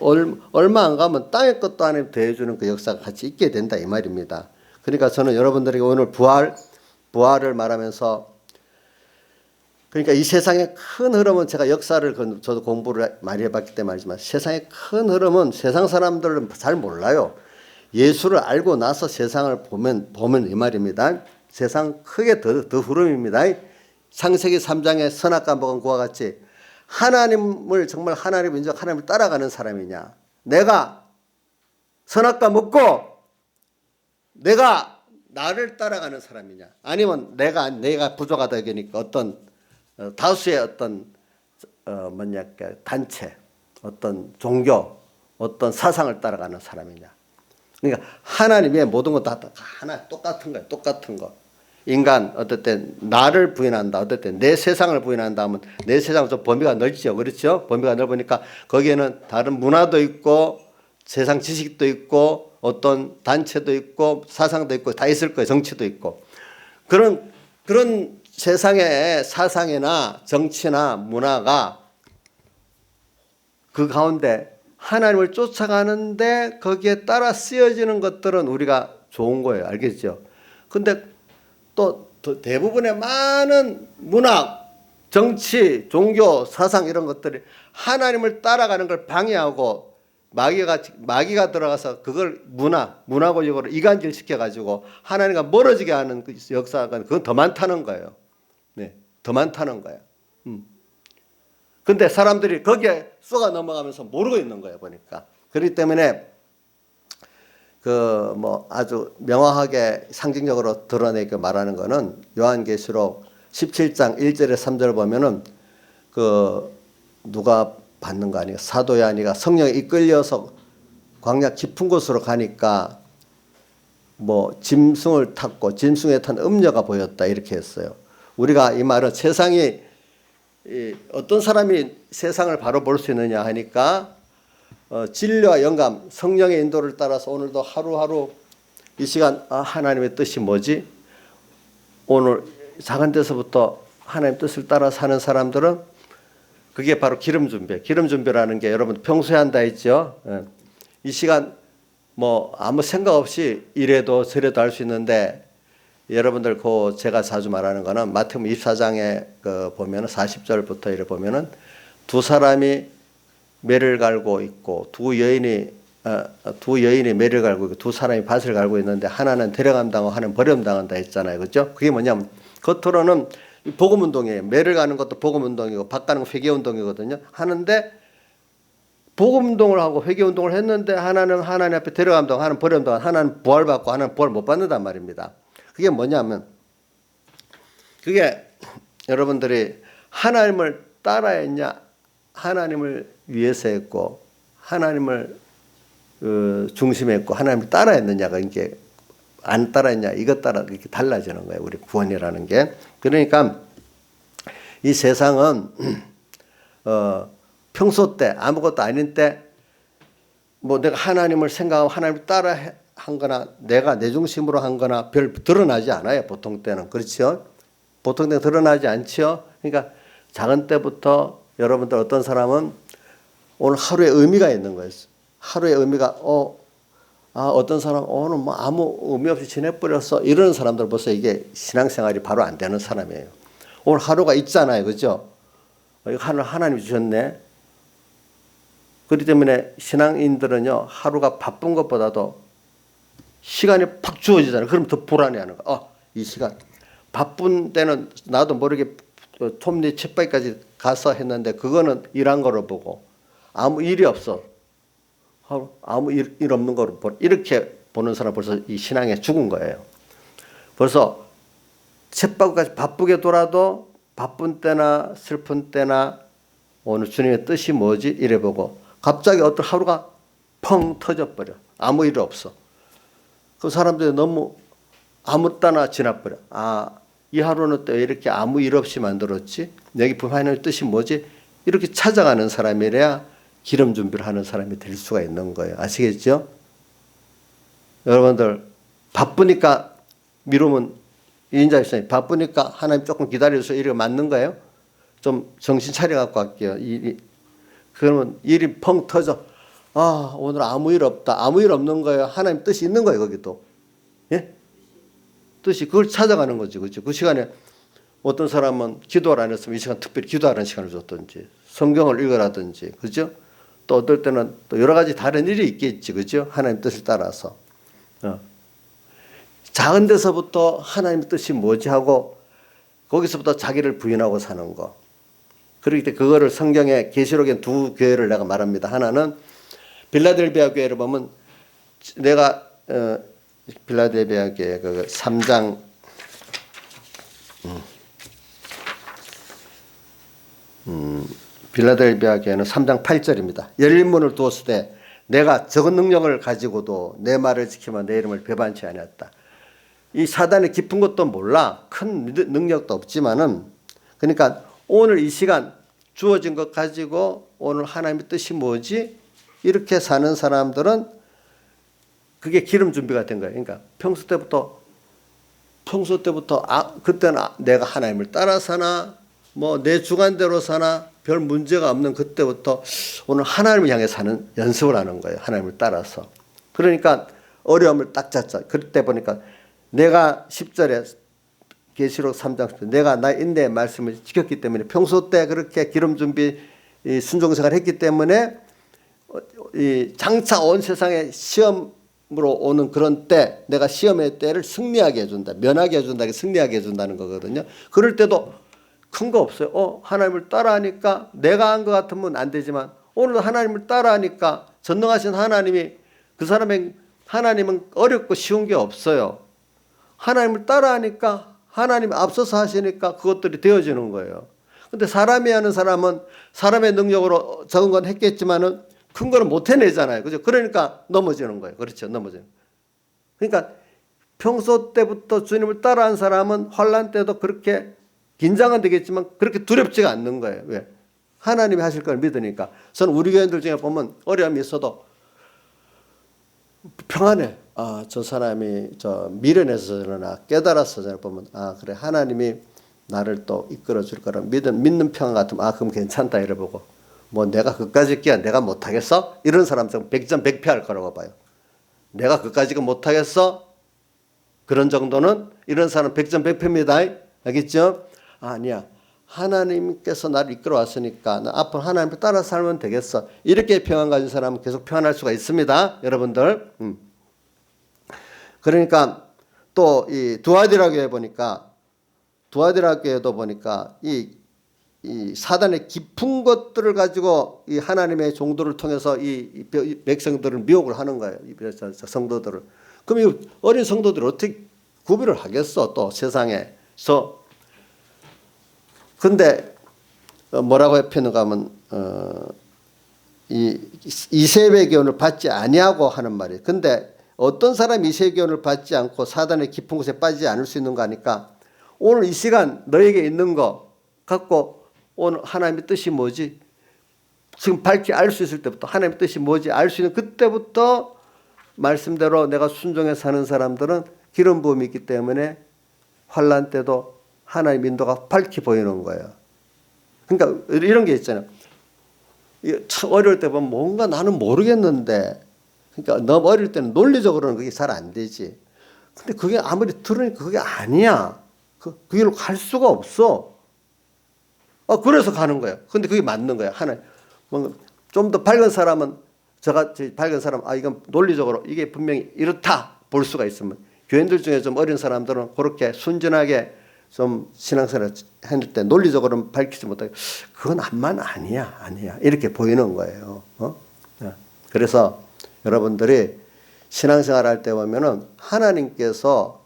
얼마 안 가면 땅의 것도 하나님 더해주는 그 역사가 같이 있게 된다 이 말입니다. 그러니까 저는 여러분들에게 오늘 부활을 말하면서 그러니까 이 세상의 큰 흐름은 제가 역사를 저도 공부를 많이 해봤기 때문에 알지만 세상의 큰 흐름은 세상 사람들은 잘 몰라요. 예수를 알고 나서 세상을 보면 이 말입니다. 세상 크게 더 흐름입니다. 창세기 3장의 선악과 먹은 그와 같이 하나님을 정말 하나님을 인정 하나님을 따라가는 사람이냐, 내가 선악과 먹고 내가 나를 따라가는 사람이냐, 아니면 내가 부족하다 그러니까 어떤 다수의 어떤 단체, 어떤 종교, 어떤 사상을 따라가는 사람이냐. 그러니까 하나님의 모든 것 다 하나 똑같은 거예요. 똑같은 거. 인간 어떨 때 나를 부인한다, 어떨 때 내 세상을 부인한다 하면 내 세상은 좀 범위가 넓죠. 그렇죠? 범위가 넓으니까 거기에는 다른 문화도 있고 세상 지식도 있고 어떤 단체도 있고 사상도 있고 다 있을 거예요. 정치도 있고. 그런 세상의 사상이나 정치나 문화가 그 가운데 하나님을 쫓아가는데 거기에 따라 쓰여지는 것들은 우리가 좋은 거예요. 알겠죠? 근데 또 대부분의 많은 문학, 정치, 종교, 사상 이런 것들이 하나님을 따라가는 걸 방해하고 마귀가 들어가서 그걸 문화고적으로 이간질 시켜가지고 하나님과 멀어지게 하는 그 역사가 그건 더 많다는 거예요. 네, 더 많다는 거예요. 근데 사람들이 거기에 쏘가 넘어가면서 모르고 있는 거예요, 보니까. 그렇기 때문에 아주 명확하게 상징적으로 드러내게 말하는 거는 요한계시록 17장 1절에 3절 보면은 누가 받는 거 아니에요. 사도 요한이가 성령에 이끌려서 광야 깊은 곳으로 가니까 짐승을 탔고 짐승에 탄 음녀가 보였다 이렇게 했어요. 우리가 이 말은 세상이 어떤 사람이 세상을 바로 볼 수 있느냐 하니까 진리와 영감, 성령의 인도를 따라서 오늘도 하루하루 이 시간 하나님의 뜻이 뭐지? 오늘 작은 데서부터 하나님 뜻을 따라 사는 사람들은 그게 바로 기름 준비라는 게 여러분 평소에 한다 했죠. 이 시간 아무 생각 없이 이래도 저래도 할 수 있는데 여러분들 제가 자주 말하는 거는 마태복음 24장에 보면은 40절부터 이래 보면은 두 사람이 매를 갈고 있고 두 여인이 매를 갈고 있고 두 사람이 밭을 갈고 있는데 하나는 데려감 당하고 하나는 버림 당한다 했잖아요. 그렇죠? 그게 뭐냐면 겉으로는 복음 운동이에요. 매를 가는 것도 복음 운동이고 밭 가는 거 회개 운동이거든요. 하는데 복음 운동을 하고 회개 운동을 했는데 하나는 하나님 앞에 데려감 당하고 하나는 버림 당하고 하나는 부활 받고 하나는 부활 못 받는단 말입니다. 그게 뭐냐면 그게 여러분들이 하나님을 따라야 했냐, 하나님을 위해서 했고 하나님을 중심에 했고 하나님을 따라야 했느냐가 이게 안 따라했냐 이것 따라 이렇게 달라지는 거예요. 우리 구원이라는 게. 그러니까 이 세상은 평소 때 아무것도 아닌 때 내가 하나님을 생각하고 하나님을 따라 한 거나 내가 내 중심으로 한 거나 별 드러나지 않아요. 보통 때는. 그렇죠? 보통 때는 드러나지 않죠. 그러니까 작은 때부터 여러분들 어떤 사람은 오늘 하루의 의미가 있는 거예요. 하루의 의미가 어떤 사람은 오늘 아무 의미 없이 지내버렸어 이러는 사람들 벌써 이게 신앙생활이 바로 안 되는 사람이에요. 오늘 하루가 있잖아요. 그죠? 이거 하나님이 주셨네. 그렇기 때문에 신앙인들은요 하루가 바쁜 것보다도 시간이 팍 주어지잖아요. 그럼 더 불안해하는 거야. 이 시간 바쁜 때는 나도 모르게 톱니 쳇바퀴까지 가서 했는데 그거는 일한 거로 보고 아무 일이 없어. 아무 일 없는 거로 이렇게 보는 사람 벌써 이 신앙에 죽은 거예요. 벌써 쳇바퀴까지 바쁘게 돌아도 바쁜 때나 슬픈 때나 오늘 주님의 뜻이 뭐지 이래 보고 갑자기 어떤 하루가 펑 터져버려. 아무 일 없어. 그 사람들이 너무 아무 때나 지나버려. 이 하루는 또 이렇게 아무 일 없이 만들었지? 여기 하나님의 뜻이 뭐지? 이렇게 찾아가는 사람이래야 기름 준비를 하는 사람이 될 수가 있는 거예요. 아시겠죠? 여러분들 바쁘니까 미루면 이인자 있어요. 바쁘니까 하나님 조금 기다려주세요. 이렇게 맞는 거예요? 좀 정신 차려갖고 할게요. 그러면 일이 펑 터져. 아, 오늘 아무 일 없다. 아무 일 없는 거예요. 하나님 뜻이 있는 거예요, 거기도. 예? 뜻이 그걸 찾아가는 거지. 그렇죠? 그 시간에 어떤 사람은 기도를 안 했으면 이 시간 특별히 기도하는 시간을 줬든지 성경을 읽으라든지, 그죠? 또 어떨 때는 또 여러 가지 다른 일이 있겠지, 그죠? 하나님 뜻을 따라서. 작은 데서부터 하나님 뜻이 뭐지 하고 거기서부터 자기를 부인하고 사는 거. 그렇기 때문에 그거를 성경에 계시록에 두 교회를 내가 말합니다. 하나는 빌라델비아 교회를 보면 내가 빌라델비아 교회 그 3장 빌라델비아 교회는 3장 8절입니다. 열린 문을 두었을 때 내가 적은 능력을 가지고도 내 말을 지키며 내 이름을 배반치 아니었다. 이 사단의 깊은 것도 몰라. 큰 능력도 없지만은, 그러니까 오늘 이 시간 주어진 것 가지고 오늘 하나님의 뜻이 뭐지? 이렇게 사는 사람들은 그게 기름 준비가 된 거예요. 그러니까 평소 때부터 그때는 내가 하나님을 따라 사나 뭐 내 주관대로 사나 별 문제가 없는 그때부터 오늘 하나님을 향해 사는 연습을 하는 거예요. 하나님을 따라서. 그러니까 어려움을 딱 잡자. 그때 보니까 내가 10절에 계시록 3장 10절 내가 나의 인내의 말씀을 지켰기 때문에 평소 때 그렇게 기름 준비 순종생활을 했기 때문에 이 장차 온 세상에 시험으로 오는 그런 때 내가 시험의 때를 승리하게 해준다. 면하게 해준다. 승리하게 해준다는 거거든요. 그럴 때도 큰 거 없어요. 하나님을 따라하니까 내가 한 것 같으면 안 되지만 오늘도 하나님을 따라하니까 전능하신 하나님이 하나님은 어렵고 쉬운 게 없어요. 하나님을 따라하니까 하나님이 앞서서 하시니까 그것들이 되어지는 거예요. 근데 사람이 하는 사람은 사람의 능력으로 적은 건 했겠지만은 큰 거는 못 해내잖아요. 그죠? 그러니까 넘어지는 거예요. 그렇죠? 넘어지는. 그러니까 평소 때부터 주님을 따라한 사람은 환난 때도 그렇게 긴장은 되겠지만 그렇게 두렵지가 않는 거예요. 왜? 하나님이 하실 걸 믿으니까. 저는 우리 교인들 중에 보면 어려움이 있어도 평안해. 저 사람이 미련해서 저러나 깨달아서 저러나 보면 그래 하나님이 나를 또 이끌어 줄 거라 믿는 평안 같으면 그럼 괜찮다 이래보고 뭐 내가 그까짓 기야 내가 못하겠어? 이런 사람 100점 100패 할 거라고 봐요. 내가 그까짓 거 못하겠어? 그런 정도는 이런 사람 100점 100패입니다. 알겠죠? 아니야. 하나님께서 나를 이끌어 왔으니까 나 앞으로 하나님을 따라 살면 되겠어. 이렇게 평안 가진 사람은 계속 평안할 수가 있습니다. 여러분들. 그러니까 또 이 두아디라 교회 보니까 두아디라 교회도 보니까 이 사단의 깊은 것들을 가지고 이 하나님의 종도를 통해서 이 백성들을 미혹을 하는 거예요. 이 성도들을. 그럼 이 어린 성도들을 어떻게 구별을 하겠어? 또 세상에서. 근데 뭐라고 해표현가 하면 이 이세벨 교훈을 받지 아니하고 하는 말이에요. 근데 어떤 사람이 이세벨 교훈을 받지 않고 사단의 깊은 곳에 빠지지 않을 수 있는가 하니까 오늘 이 시간 너에게 있는 거 갖고 오늘 하나님의 뜻이 뭐지? 지금 밝히 알 수 있을 때부터 하나님의 뜻이 뭐지? 알 수 있는 그때부터 말씀대로 내가 순종해 사는 사람들은 기름 부음이 있기 때문에 환난 때도 하나님의 인도가 밝히 보이는 거예요. 그러니까 이런 게 있잖아요. 참 어려울 때 보면 뭔가 나는 모르겠는데 그러니까 너무 어릴 때는 논리적으로는 그게 잘 안 되지. 근데 그게 아무리 들으니까 그게 아니야. 그 길로 갈 수가 없어. 그래서 가는 거예요. 근데 그게 맞는 거예요. 하나 좀 더 밝은 사람은 저같이 밝은 사람 이건 논리적으로 이게 분명히 이렇다 볼 수가 있으면 교인들 중에 좀 어린 사람들은 그렇게 순진하게 좀 신앙생활을 했을 때 논리적으로는 밝히지 못하게 그건 암만 아니야 이렇게 보이는 거예요. 그래서 여러분들이 신앙생활 할 때 보면은 하나님께서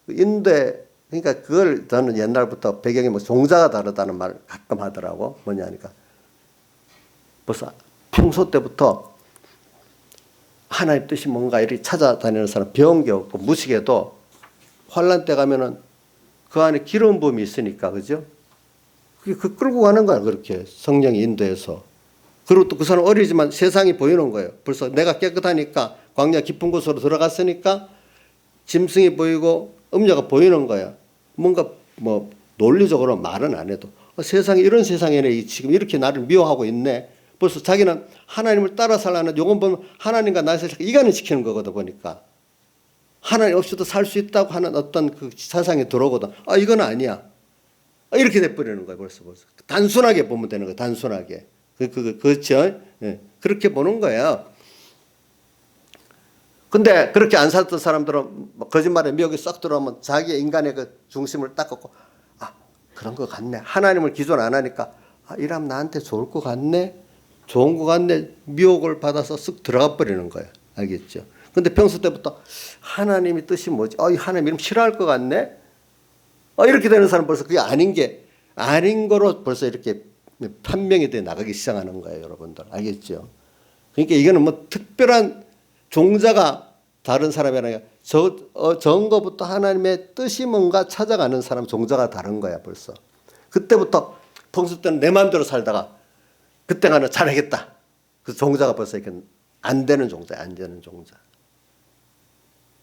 인도에 그러니까 그걸 저는 옛날부터 배경이 뭐 종자가 다르다는 말 가끔 하더라고. 뭐냐니까 벌써 평소 때부터 하나님 뜻이 뭔가 이렇게 찾아다니는 사람 배운 게 없고 무식해도 환난 때 가면은 그 안에 기름 부음이 있으니까 그죠? 그게 끌고 가는 거야 그렇게 성령이 인도해서. 그리고 또 그 사람 어리지만 세상이 보이는 거예요. 벌써 내가 깨끗하니까 광야 깊은 곳으로 들어갔으니까 짐승이 보이고 음녀가 보이는 거야. 뭔가 뭐 논리적으로 말은 안 해도 세상에 이런 세상에는 지금 이렇게 나를 미워하고 있네. 벌써 자기는 하나님을 따라 살라는 요건 보면 하나님과 나의 사실 이간을 시키는 거거든 보니까. 하나님 없이도 살 수 있다고 하는 어떤 그 사상이 들어오거든. 아, 이건 아니야. 이렇게 돼버리는 거예요, 벌써. 단순하게 보면 되는 거예요, 단순하게. 그렇죠? 예. 그렇게 보는 거예요. 근데 그렇게 안 살던 사람들은 거짓말에 미혹이 싹 들어오면 자기의 인간의 그 중심을 딱 꺾고, 아, 그런 거 같네. 하나님을 기존 안 하니까, 아, 이러면 나한테 좋을 것 같네. 좋은 것 같네. 미혹을 받아서 쓱 들어가 버리는 거예요. 알겠죠? 근데 평소 때부터 하나님의 뜻이 뭐지? 이 하나님 이름 싫어할 것 같네? 이렇게 되는 사람 벌써 그게 아닌 거로 벌써 이렇게 판명이 돼 나가기 시작하는 거예요, 여러분들. 알겠죠? 그러니까 이거는 뭐 특별한 종자가 다른 사람이 아니라 적은 것부터 하나님의 뜻이 뭔가 찾아가는 사람 종자가 다른 거야, 벌써. 그때부터 평소 때는 내 마음대로 살다가 그때 가는 잘하겠다. 그 종자가 벌써 이렇게 안 되는 종자야, 안 되는 종자.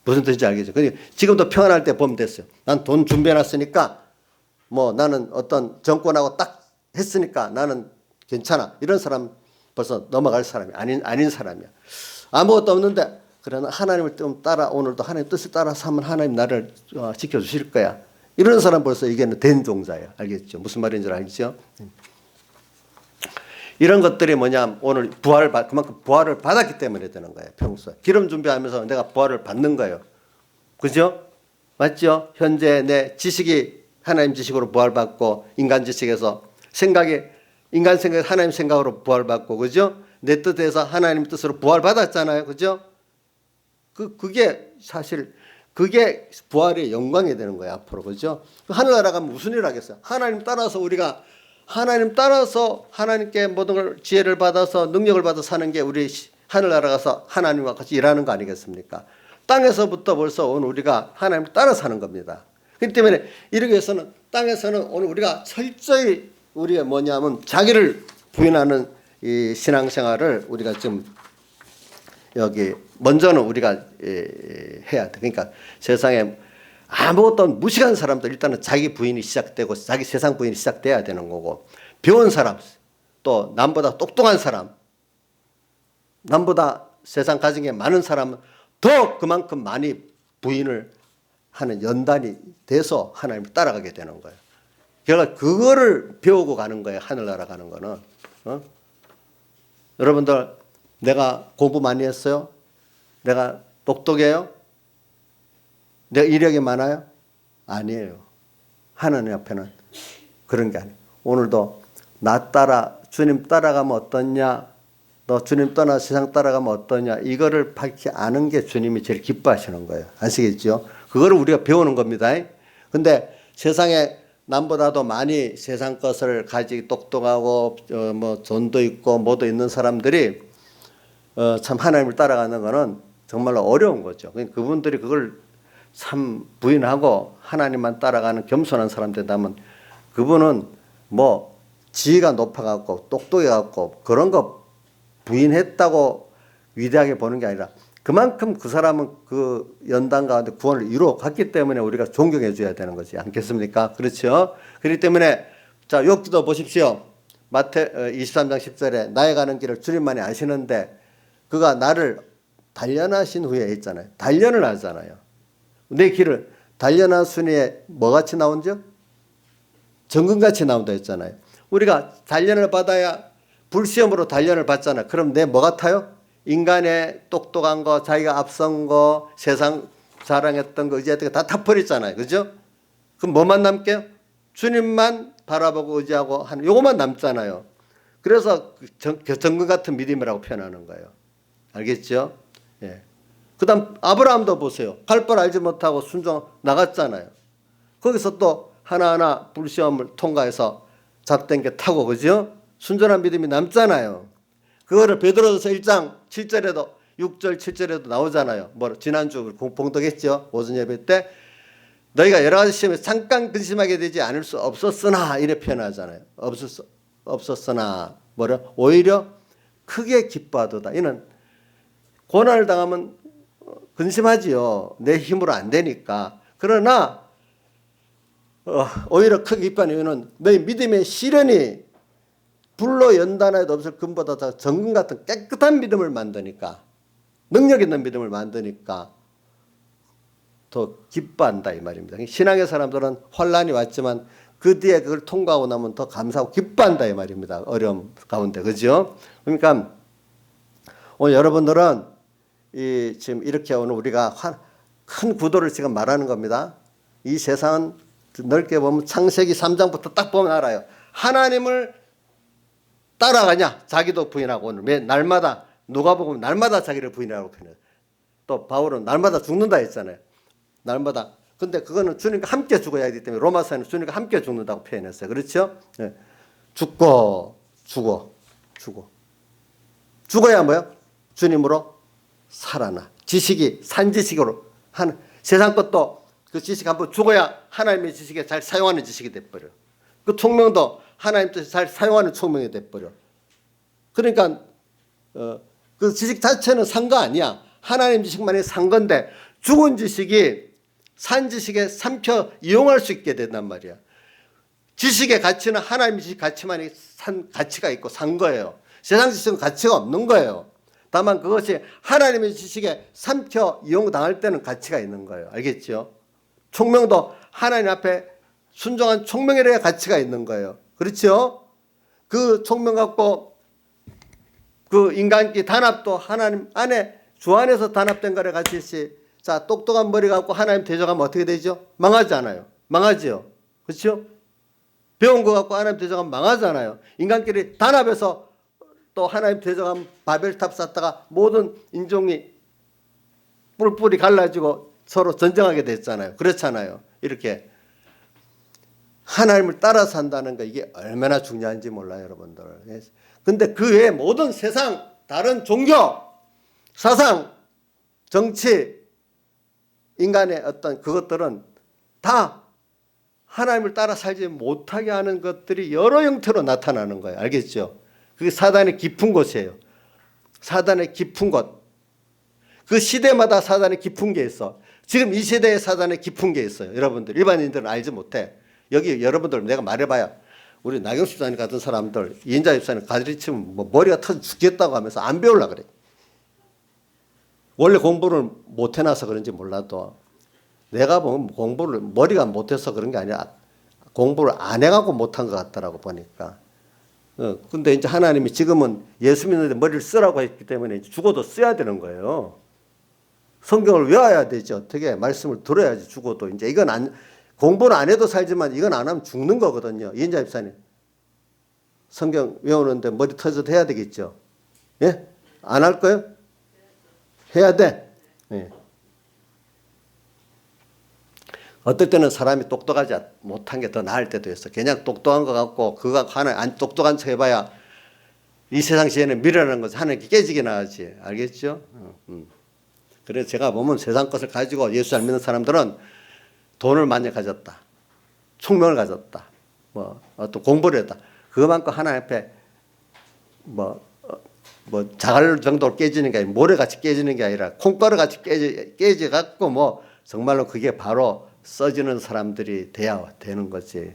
무슨 뜻인지 알겠죠? 그러니까 지금도 평안할 때 보면 됐어요. 난 돈 준비해놨으니까 뭐 나는 어떤 정권하고 딱 했으니까 나는 괜찮아. 이런 사람 벌써 넘어갈 사람이 아닌 사람이야. 아무것도 없는데 그러나 하나님을 좀 따라 오늘도 하나님 뜻을 따라서 하면 하나님 나를 지켜주실 거야. 이런 사람 벌써 이게는 된 종자예요. 알겠죠? 무슨 말인지 알겠죠? 이런 것들이 뭐냐 오늘 그만큼 부활을 받았기 때문에 되는 거예요. 평소에 기름 준비하면서 내가 부활을 받는 거예요. 그죠? 맞죠? 현재 내 지식이 하나님 지식으로 부활받고 인간 지식에서 인간 생각이 하나님 생각으로 부활받고 그죠? 내 뜻에서 하나님 뜻으로 부활받았잖아요. 그죠? 그게 사실 그게 부활의 영광이 되는 거예요. 앞으로 그죠? 하늘나라 가면 무슨 일을 하겠어요? 하나님 따라서 하나님께 모든 걸 지혜를 받아서 능력을 받아 사는 게 우리 하늘나라 가서 하나님과 같이 일하는 거 아니겠습니까? 땅에서부터 벌써 오늘 우리가 하나님을 따라 사는 겁니다. 그렇기 때문에 이러기 위해서는 땅에서는 오늘 우리가 철저히 우리가 뭐냐면 자기를 부인하는 이 신앙생활을 우리가 좀 여기 먼저는 우리가 해야 돼. 그러니까 세상에 아무것도 무식한 사람들 일단은 자기 부인이 시작되고 자기 세상 부인이 시작돼야 되는 거고 배운 사람 또 남보다 똑똑한 사람 남보다 세상 가진 게 많은 사람은 더 그만큼 많이 부인을 하는 연단이 돼서 하나님을 따라가게 되는 거예요. 그러니까 그거를 배우고 가는 거예요. 하늘나라 가는 거는. 여러분들 내가 공부 많이 했어요? 내가 똑똑해요? 내가 이력이 많아요? 아니에요. 하나님 앞에는 그런 게 아니에요. 오늘도 나 따라 주님 따라가면 어떠냐? 너 주님 떠나 세상 따라가면 어떠냐? 이거를 밝히 아는 게 주님이 제일 기뻐하시는 거예요. 아시겠죠? 그거를 우리가 배우는 겁니다. 근데 세상에 남보다도 많이 세상 것을 가지고 똑똑하고 뭐 돈도 있고 뭐도 있는 사람들이 참 하나님을 따라가는 거는 정말로 어려운 거죠. 그분들이 그걸 참 부인하고 하나님만 따라가는 겸손한 사람 된다면 그분은 뭐 지위가 높아갖고 똑똑해갖고 그런 거 부인했다고 위대하게 보는 게 아니라 그만큼 그 사람은 그 연단 가운데 구원을 이루어 갔기 때문에 우리가 존경해 줘야 되는 거지 않겠습니까? 그렇죠? 그렇기 때문에 자 욥기도 보십시오. 마태 23장 10절에 나의 가는 길을 주님만이 아시는데 그가 나를 단련하신 후에 했잖아요. 단련을 하잖아요. 내 길을 단련한 순위에 뭐같이 나온죠? 정금같이 나온다 했잖아요. 우리가 단련을 받아야 불시험으로 단련을 받잖아. 그럼 내 뭐 같아요? 인간의 똑똑한 거, 자기가 앞선 거, 세상 자랑했던 거, 의지했던 거 다 타버렸잖아요. 그죠? 그럼 뭐만 남게요? 주님만 바라보고 의지하고 하는 요것만 남잖아요. 그래서 정금 같은 믿음이라고 표현하는 거예요. 알겠죠? 예. 그 다음 아브라함도 보세요. 갈 바 알지 못하고 순종 나갔잖아요. 거기서 또 하나하나 불시험을 통과해서 잡된 게 타고 그죠? 순전한 믿음이 남잖아요. 그거를 베드로전서 1장 7절에도 6절 7절에도 나오잖아요. 뭐 지난주 봉독했죠. 오전 예배 때 너희가 여러 가지 시험에 잠깐 근심하게 되지 않을 수 없었으나 이래 표현하잖아요. 없었으나 뭐래? 오히려 크게 기뻐하도다. 이는 고난을 당하면 근심하지요. 내 힘으로 안 되니까. 그러나 오히려 크게 기뻐하는 이유는 너희 믿음의 시련이 불로 연단해도 없을 금보다 더 정금 같은 깨끗한 믿음을 만드니까, 능력 있는 믿음을 만드니까 더 기뻐한다 이 말입니다. 신앙의 사람들은 환란이 왔지만 그 뒤에 그걸 통과하고 나면 더 감사하고 기뻐한다 이 말입니다. 어려움 가운데. 그죠? 그러니까 오늘 여러분들은 지금 이렇게 오늘 우리가 큰 구도를 지금 말하는 겁니다. 이 세상은 넓게 보면 창세기 3장부터 딱 보면 알아요. 하나님을 따라가냐? 자기도 부인하고 오늘 매 날마다 누가복음 날마다 자기를 부인하고 표현해요. 또 바울은 날마다 죽는다 했잖아요. 날마다. 근데 그거는 주님과 함께 죽어야 하기 때문에 로마서에는 주님과 함께 죽는다고 표현했어요. 그렇죠? 네. 죽고 죽어야 뭐요? 주님으로 살아나. 지식이 산지식으로 하는 세상 것도 그 지식 한번 죽어야 하나님의 지식에 잘 사용하는 지식이 돼버려. 그 총명도 하나님 뜻에 잘 사용하는 총명이 돼버려. 그러니까 그 지식 자체는 산 거 아니야. 하나님 지식만이 산 건데 죽은 지식이 산 지식에 삼켜 이용할 수 있게 된단 말이야. 지식의 가치는 하나님의 지식 가치만이 산 가치가 있고 산 거예요. 세상 지식은 가치가 없는 거예요. 다만 그것이 하나님의 지식에 삼켜 이용당할 때는 가치가 있는 거예요. 알겠죠? 총명도 하나님 앞에 순종한 총명이라야 가치가 있는 거예요. 그렇죠? 그 총명 갖고 그 인간기 단합도 하나님 안에 주 안에서 단합된 거래 같이 있지. 자, 똑똑한 머리 갖고 하나님 대적하면 어떻게 되죠? 망하잖아요. 망하지요. 그렇죠? 배운 거 갖고 하나님 대적하면 망하잖아요. 인간끼리 단합해서 또 하나님 대적하면 바벨탑 쌓다가 모든 인종이 뿔뿔이 갈라지고 서로 전쟁하게 됐잖아요. 그렇잖아요. 이렇게 하나님을 따라 산다는 거 이게 얼마나 중요한지 몰라요, 여러분들. 근데 그 외에 모든 세상 다른 종교, 사상, 정치, 인간의 어떤 그것들은 다 하나님을 따라 살지 못하게 하는 것들이 여러 형태로 나타나는 거예요. 알겠죠? 그게 사단의 깊은 곳이에요. 사단의 깊은 곳. 그 시대마다 사단의 깊은 게 있어. 지금 이 시대에 사단의 깊은 게 있어요. 여러분들 일반인들은 알지 못해. 여기 여러분들 내가 말해봐야 우리 나경수 집사님 같은 사람들 이인자 집사님 가르치면 뭐 머리가 터져 죽겠다고 하면서 안 배우려고 그래. 원래 공부를 못 해놔서 그런지 몰라도 내가 보면 공부를 머리가 못해서 그런 게 아니라 공부를 안 해갖고 못한 것 같더라고 보니까. 근데 이제 하나님이 지금은 예수 믿는데 머리를 쓰라고 했기 때문에 죽어도 써야 되는 거예요. 성경을 외워야 되지. 어떻게 말씀을 들어야지. 죽어도 이제 이건 공부는 안 해도 살지만 이건 안 하면 죽는 거거든요. 이인자 집사님 성경 외우는데 머리 터져도 해야 되겠죠. 예? 안 할 거예요? 해야 돼. 예. 어떨 때는 사람이 똑똑하지 못한 게 더 나을 때도 있어. 그냥 똑똑한 것 같고 그거 하나 안 똑똑한 척 해봐야 이 세상 시에는 미련한 것을 하나님께 깨지게 나가지. 알겠죠? 그래서 제가 보면 세상 것을 가지고 예수 잘 믿는 사람들은 돈을 많이 가졌다. 총명을 가졌다. 뭐 어떤 공부를 했다. 그것만큼 하나님 앞에 뭐 자갈 정도로 깨지는 게 아니라 모래같이 깨지는 게 아니라 콩가루같이 깨져갖고 뭐 정말로 그게 바로 써지는 사람들이 돼야 되는 거지.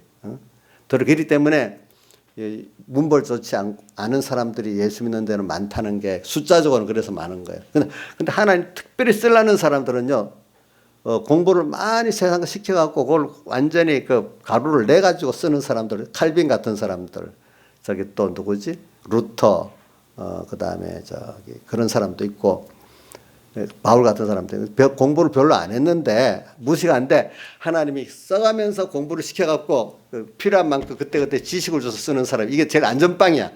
그렇기 때문에 문벌 좋지 않은 사람들이 예수 믿는 데는 많다는 게 숫자적으로는 그래서 많은 거예요. 근데 하나님 특별히 쓰려는 사람들은요, 공부를 많이 세상에 시켜갖고 그걸 완전히 그 가루를 내가지고 쓰는 사람들, 칼빈 같은 사람들, 저기 또 누구지? 루터, 그 다음에 저기 그런 사람도 있고, 바울 같은 사람들 공부를 별로 안 했는데 무시가 안 돼. 하나님이 써가면서 공부를 시켜갖고 필요한 만큼 그때그때 지식을 줘서 쓰는 사람, 이게 제일 안전빵이야.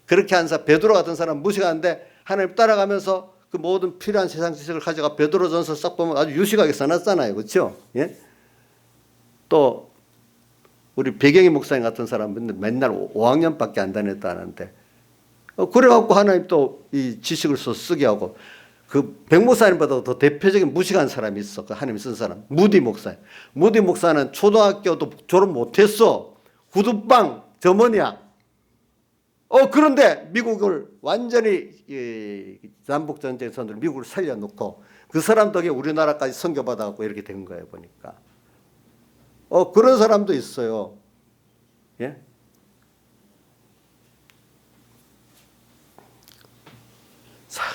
그렇게 한 사람, 베드로 같은 사람 무시가 안 돼. 하나님 따라가면서 그 모든 필요한 세상 지식을 가져가 베드로전서 싹 보면 아주 유식하게 써놨잖아요. 그렇죠? 예? 또 우리 배경희 목사님 같은 사람은 맨날 5학년밖에 안 다녔다는데 그래갖고 하나님 또 이 지식을 써서 쓰게 하고, 그 백목사님보다 더 대표적인 무식한 사람이 있어. 그 하나님 쓴 사람. 무디 목사님. 무디 목사는 초등학교도 졸업 못했어. 구두방 점원이야. 그런데 미국을 완전히 남북전쟁 선으로 미국을 살려놓고 그 사람 덕에 우리나라까지 선교받아갖고 이렇게 된 거예요, 보니까. 그런 사람도 있어요. 예?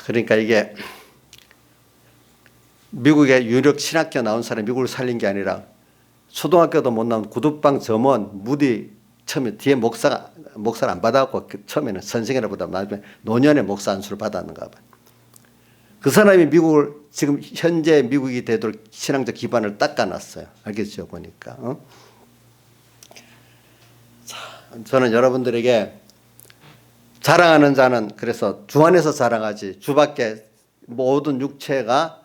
그러니까 이게 미국의 유력 신학교 나온 사람이 미국을 살린 게 아니라 초등학교도 못 나온 구두방 점원 무디 처음에 뒤에 목사를 안 받아갖고 처음에는 선생이라 보다 나중에 노년의 목사 안수를 받았는가 봐. 그 사람이 미국을 지금 현재 미국이 되도록 신앙적 기반을 닦아놨어요. 알겠죠? 보니까. 자, 저는 여러분들에게 자랑하는 자는 그래서 주 안에서 자랑하지 주 밖에 모든 육체가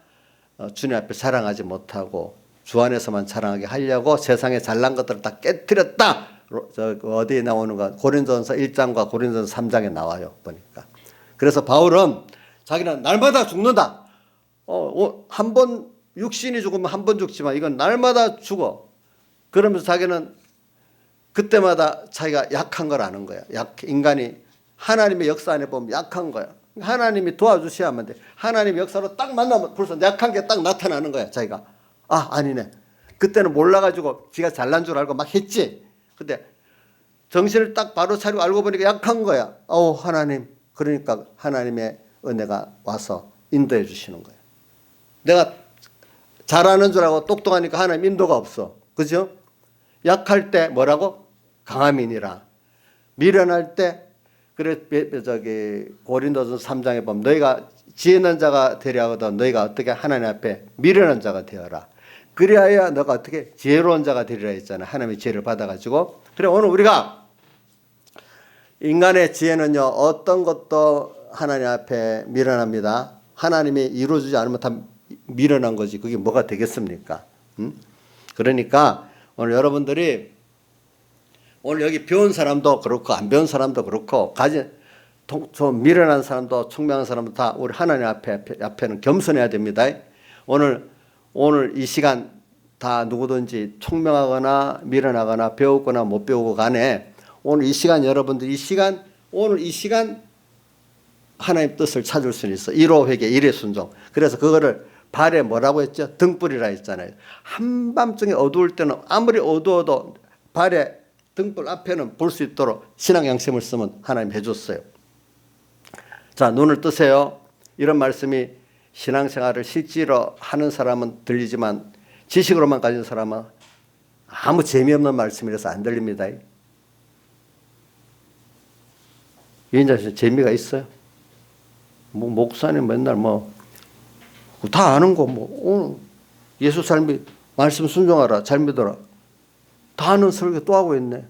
주님 앞에 자랑하지 못하고 주 안에서만 자랑하게 하려고 세상에 잘난 것들을 다 깨뜨렸다. 어디에 나오는가? 고린도전서 1장과 고린도전서 3장에 나와요. 보니까. 그래서 바울은 자기는 날마다 죽는다. 한 번 육신이 죽으면 한 번 죽지만 이건 날마다 죽어. 그러면서 자기는 그때마다 자기가 약한 걸 아는 거야. 인간이 하나님의 역사 안에 보면 약한 거야. 하나님이 도와주셔야만 돼. 하나님의 역사로 딱 만나면 벌써 약한 게 딱 나타나는 거야. 자기가. 아니네. 그때는 몰라가지고 지가 잘난 줄 알고 막 했지. 근데 정신을 딱 바로 차리고 알고 보니까 약한 거야. 하나님. 그러니까 하나님의 은혜가 와서 인도해 주시는 거예요. 내가 잘하는 줄 알고 똑똑하니까 하나님 인도가 없어. 그죠? 약할 때 뭐라고? 강함이니라. 미련할 때 그래 고린도전서 3장에 보면 너희가 지혜 있는 자가 되려 하거든 너희가 어떻게 하나님 앞에 미련한 자가 되어라. 그래야 너가 어떻게 지혜로운 자가 되리라 했잖아. 하나님의 지혜를 받아가지고. 그래 오늘 우리가 인간의 지혜는요 어떤 것도 하나님 앞에 미련합니다. 하나님이 이루어주지 않으면 다 미련한 거지. 그게 뭐가 되겠습니까? 그러니까 오늘 여러분들이 오늘 여기 배운 사람도 그렇고 안 배운 사람도 그렇고 좀 미련한 사람도 총명한 사람도 다 우리 하나님 앞에는 겸손해야 됩니다. 오늘 이 시간 다 누구든지 총명하거나 미련하거나 배우거나 못 배우고 간에 오늘 이 시간 여러분들 오늘 이 시간 하나님 뜻을 찾을 수 있어. 1호 회개 1회 순종. 그래서 그거를 발에 뭐라고 했죠? 등불이라 했잖아요. 한밤중에 어두울 때는 아무리 어두워도 발에 등불 앞에는 볼 수 있도록 신앙 양심을 쓰면 하나님 해줬어요. 자, 눈을 뜨세요. 이런 말씀이 신앙생활을 실제로 하는 사람은 들리지만 지식으로만 가진 사람은 아무 재미없는 말씀이라서 안 들립니다. 이인자 재미가 있어요? 목사님 맨날 다 아는 거 오늘 예수 삶이 말씀 순종하라 잘 믿어라 다 아는 설교 또 하고 있네.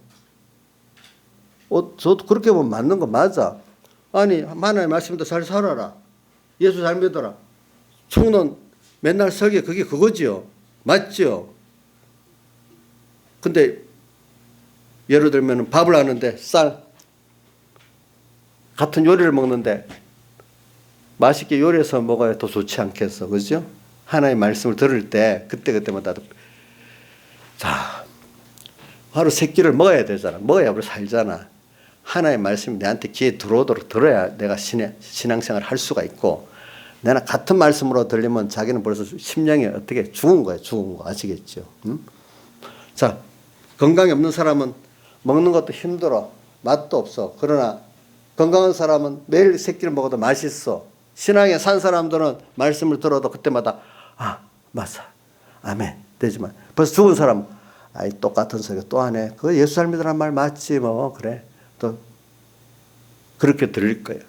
저도 그렇게 보면 맞는 거 맞아. 아니 하나님의 말씀도 잘 살아라. 예수 잘 믿어라. 청년 맨날 설교 그게 그거지요. 맞죠? 근데 예를 들면 밥을 하는데 쌀 같은 요리를 먹는데 맛있게 요리해서 먹어야 더 좋지 않겠어. 그죠? 하나님의 말씀을 들을 때 그때마다 자 하루 3끼를 먹어야 되잖아. 먹어야 우리 살잖아. 하나님의 말씀이 내한테 귀에 들어오도록 들어야 내가 신앙생활을 할 수가 있고 내가 같은 말씀으로 들리면 자기는 벌써 심령이 어떻게 죽은 거야. 죽은 거 아시겠죠? 자 건강이 없는 사람은 먹는 것도 힘들어. 맛도 없어. 그러나 건강한 사람은 매일 3끼를 먹어도 맛있어. 신앙에 산 사람들은 말씀을 들어도 그때마다 맞아. 아멘. 되지만 벌써 죽은 사람은 똑같은 소리 또 하네. 그거 예수 잘 믿으란 말 맞지 그래. 또 그렇게 들릴 거예요.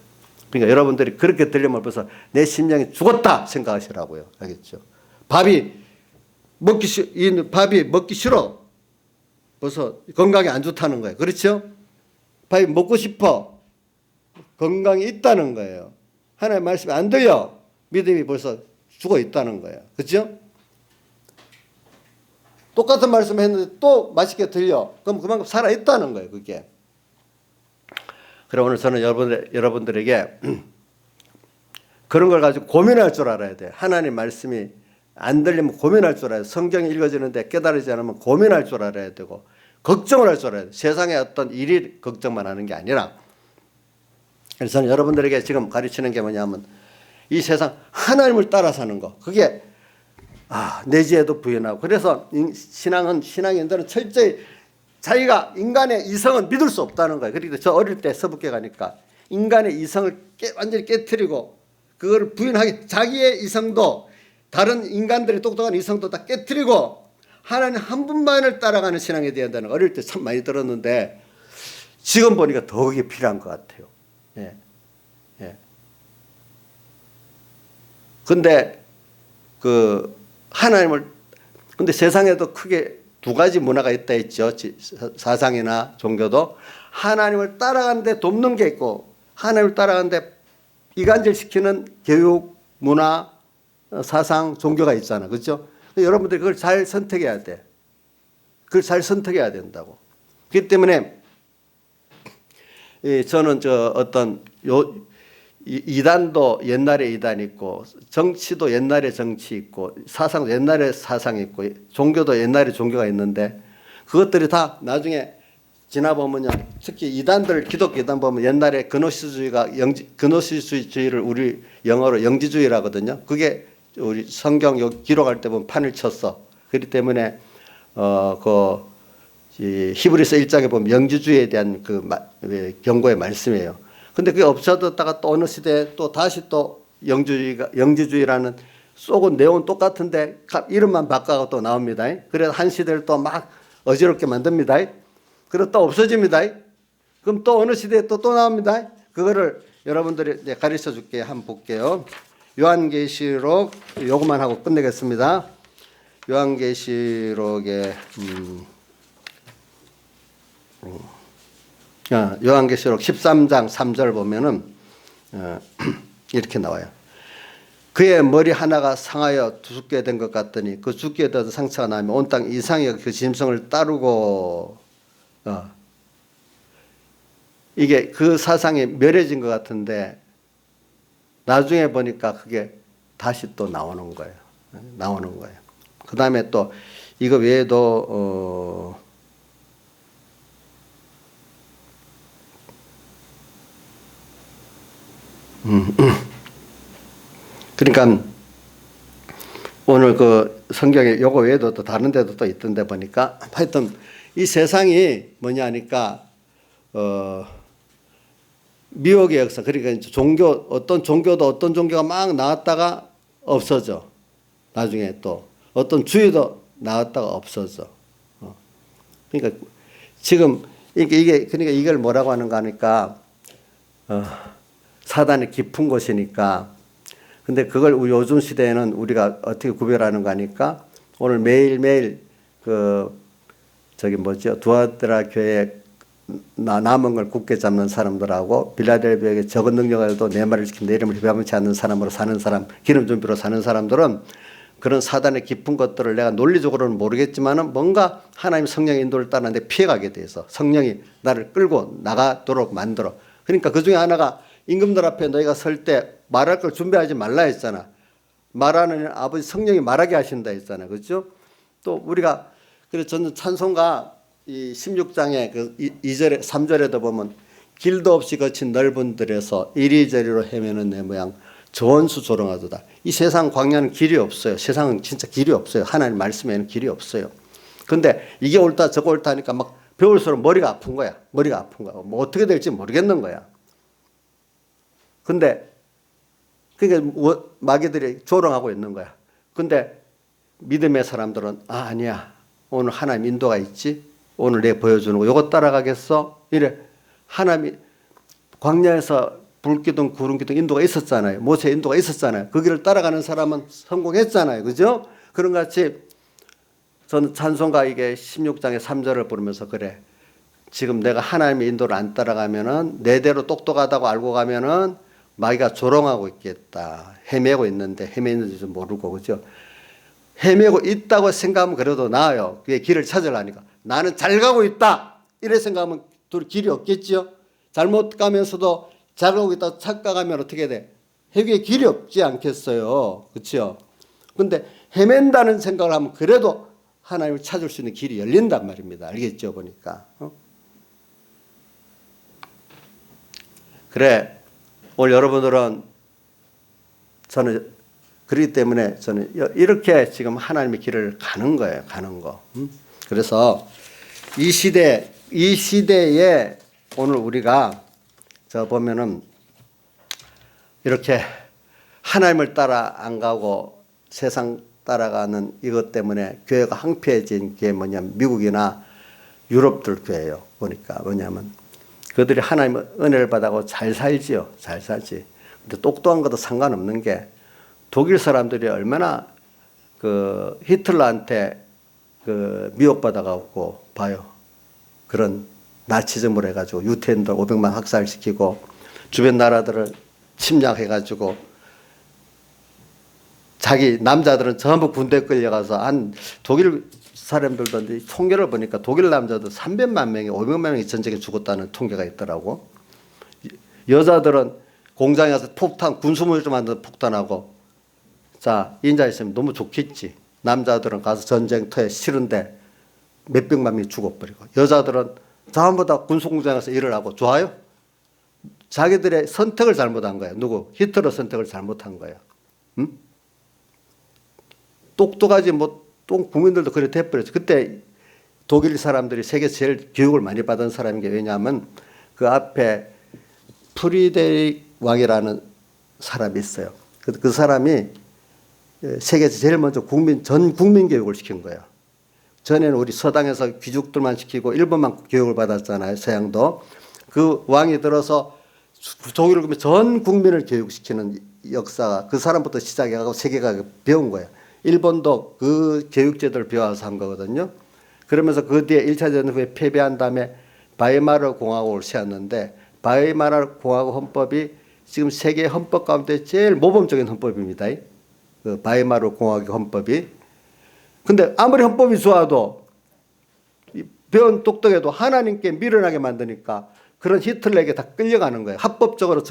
그러니까 여러분들이 그렇게 들리면 벌써 내 심령이 죽었다 생각하시라고요. 알겠죠? 밥이 먹기 싫어. 벌써 건강에 안 좋다는 거예요. 그렇죠? 밥이 먹고 싶어. 건강이 있다는 거예요. 하나님의 말씀이 안 들려. 믿음이 벌써 죽어 있다는 거예요. 그렇죠? 똑같은 말씀을 했는데 또 맛있게 들려. 그럼 그만큼 살아있다는 거예요. 그게. 그래 오늘 저는 여러분들에게 그런 걸 가지고 고민할 줄 알아야 돼요. 하나님 말씀이 안 들리면 고민할 줄 알아야 돼요. 성경이 읽어지는데 깨달지 않으면 고민할 줄 알아야 되고 걱정을 할 줄 알아야 돼요. 세상의 어떤 일이 걱정만 하는 게 아니라. 그래서 저는 여러분들에게 지금 가르치는 게 뭐냐면 이 세상 하나님을 따라 사는 거. 그게 내 지혜도 부인하고. 그래서 신앙인들은 철저히 자기가 인간의 이성은 믿을 수 없다는 거예요. 그러니까 저 어릴 때 서북계 가니까 인간의 이성을 완전히 깨트리고 그걸 부인하게 자기의 이성도 다른 인간들의 똑똑한 이성도 다 깨트리고 하나님 한 분만을 따라가는 신앙에 대한 다는 어릴 때 참 많이 들었는데 지금 보니까 더 그게 필요한 것 같아요. 예. 예. 근데 그 하나님을 근데 세상에도 크게 두 가지 문화가 있다 했죠. 사상이나 종교도 하나님을 따라가는데 돕는 게 있고 하나님을 따라가는데 이간질시키는 교육, 문화, 사상, 종교가 있잖아. 그렇죠? 여러분들이 그걸 잘 선택해야 돼. 그걸 잘 선택해야 된다고. 그렇기 때문에 저는 어떤 이단도 옛날에 이단이 있고 정치도 옛날에 정치 있고 사상도 옛날에 사상이 있고 종교도 옛날에 종교가 있는데 그것들이 다 나중에 지나보면요. 특히 이단들 기독교 이단 보면 옛날에 그노시주의를 우리 영어로 영지주의라 하거든요. 그게 우리 성경 기록할 때 보면 판을 쳤어. 그렇기 때문에 히브리서 1장에 보면 영지주의에 대한 그 경고의 말씀이에요. 근데 그게 없어졌다가 또 어느 시대에 또 다시 또 영지주의라는 쏘고 내용은 똑같은데 이름만 바꿔서 또 나옵니다. 그래서 한 시대를 또 막 어지럽게 만듭니다. 그리고 또 없어집니다. 그럼 또 어느 시대에 또 나옵니다. 그거를 여러분들이 이제 가르쳐 줄게. 한번 볼게요. 요한계시록 요것만 하고 끝내겠습니다. 요한계시록에 요한계시록 13장 3절 보면은 이렇게 나와요. 그의 머리 하나가 상하여 두껍게 된 것 같더니 그 죽게 된 상처가 나면 온 땅 이상의 그 짐승을 따르고 이게 그 사상이 멸해진 것 같은데 나중에 보니까 그게 다시 또 나오는 거예요. 나오는 거예요. 그 다음에 또 이거 외에도 그러니까 오늘 그 성경에 요거 외에도 또 다른 데도 또 있던데 보니까 하여튼 이 세상이 뭐냐 하니까 미혹의 역사 그러니까 종교 어떤 종교가 막 나왔다가 없어져. 나중에 또 어떤 주의도 나왔다가 없어져. 그러니까 지금 이게 그러니까 이걸 뭐라고 하는가 하니까 사단의 깊은 곳이니까. 근데 그걸 요즘 시대에는 우리가 어떻게 구별하는가 하니까 오늘 매일매일 두아드라 교회 남은 걸 굳게 잡는 사람들하고 빌라델비아에 적은 능력을 내 말을 지킨 내 이름을 비방치 않는 사람으로 사는 사람, 기름 준비로 사는 사람들은 그런 사단의 깊은 것들을 내가 논리적으로는 모르겠지만은 뭔가 하나님 성령의 인도를 따르는데 피해가게 돼서 성령이 나를 끌고 나가도록 만들어. 그러니까 그 중에 하나가 임금들 앞에 너희가 설 때 말할 걸 준비하지 말라 했잖아. 말하는 아버지 성령이 말하게 하신다 했잖아. 그렇죠? 또 우리가 그래서 저는 찬송가 이 16장에 그 2절에 3절에도 보면 길도 없이 거친 넓은 들에서 이리저리로 헤매는 내 모양 저원수 조롱하도다. 이 세상 광야는 길이 없어요. 세상은 진짜 길이 없어요. 하나님 말씀에는 길이 없어요. 근데 이게 옳다 저거 옳다 하니까 막 배울수록 머리가 아픈 거야. 머리가 아픈 거야. 뭐 어떻게 될지 모르겠는 거야. 근데 그러니까 마귀들이 조롱하고 있는 거야. 근데 믿음의 사람들은 아니야. 오늘 하나님 인도가 있지. 오늘 내 보여주는 거 이거 따라가겠어? 이래 하나님이 광야에서 불기둥 구름기둥 인도가 있었잖아요. 모세 인도가 있었잖아요. 그 길을 따라가는 사람은 성공했잖아요. 그죠? 그런 같이 저는 찬송가 이게 16장의 3절을 부르면서 그래. 지금 내가 하나님의 인도를 안 따라가면은 내대로 똑똑하다고 알고 가면은 마귀가 조롱하고 있겠다. 헤매고 있는데 헤매는지도 모르고 그죠? 헤매고 있다고 생각하면 그래도 나아요. 그게 길을 찾으려니까. 나는 잘 가고 있다. 이래 생각하면 길이 없겠지요. 잘못 가면서도 잘 가고 있다고 착각하면 어떻게 돼? 회개의 길이 없지 않겠어요. 그렇죠? 근데 헤맨다는 생각을 하면 그래도 하나님을 찾을 수 있는 길이 열린단 말입니다. 알겠죠? 보니까. 그래. 오늘 여러분들은 저는 그렇기 때문에 저는 이렇게 지금 하나님의 길을 가는 거예요. 가는 거. 그래서 이 시대에 오늘 우리가 저 보면은 이렇게 하나님을 따라 안 가고 세상 따라가는 이것 때문에 교회가 황폐해진 게 뭐냐면 미국이나 유럽들 교회예요. 보니까 뭐냐면 그들이 하나님의 은혜를 받아고 잘 살지요. 잘 살지. 근데 똑똑한 것도 상관없는 게 독일 사람들이 얼마나 그 히틀러한테 그 미혹받아갖고 봐요. 그런 나치즘을 해가지고 유태인들 500만 학살시키고 주변 나라들을 침략해가지고 자기 남자들은 전부 군대에 끌려가서 한 독일 사람들도 통계를 보니까 독일 남자들 300만 명이 500만 명이 전쟁에 죽었다는 통계가 있더라고. 여자들은 공장에 가서 폭탄 군수물질 만들어 폭탄하고 자 인자 있으면 너무 좋겠지. 남자들은 가서 전쟁터에 싫은데 몇백만 명이 죽어버리고 여자들은 전부 다 군수공장에서 일을 하고 좋아요? 자기들의 선택을 잘못한 거야. 누구? 히틀러 선택을 잘못한 거야. 응? 똑똑하지 뭐 국민들도 그래 돼버렸죠. 그때 독일 사람들이 세계에서 제일 교육을 많이 받은 사람인 게 왜냐하면 그 앞에 프리데릭 왕이라는 사람이 있어요. 그 사람이 세계에서 제일 먼저 전 국민 교육을 시킨 거예요. 전에는 우리 서당에서 귀족들만 시키고 일본만 교육을 받았잖아요. 서양도. 그 왕이 들어서 독일을 전 국민을 교육시키는 역사가 그 사람부터 시작해가지고 세계가 배운 거예요. 일본도 그 교육제도를 배워서 한 거거든요. 그러면서 그 뒤에 1차 대전 후에 패배한 다음에 바이마르 공화국을 세웠는데 바이마르 공화국 헌법이 지금 세계 헌법 가운데 제일 모범적인 헌법입니다. 그 바이마르 공화국 헌법이. 근데 아무리 헌법이 좋아도 배운 똑똑해도 하나님께 미련하게 만드니까 그런 히틀러에게 다 끌려가는 거예요. 합법적으로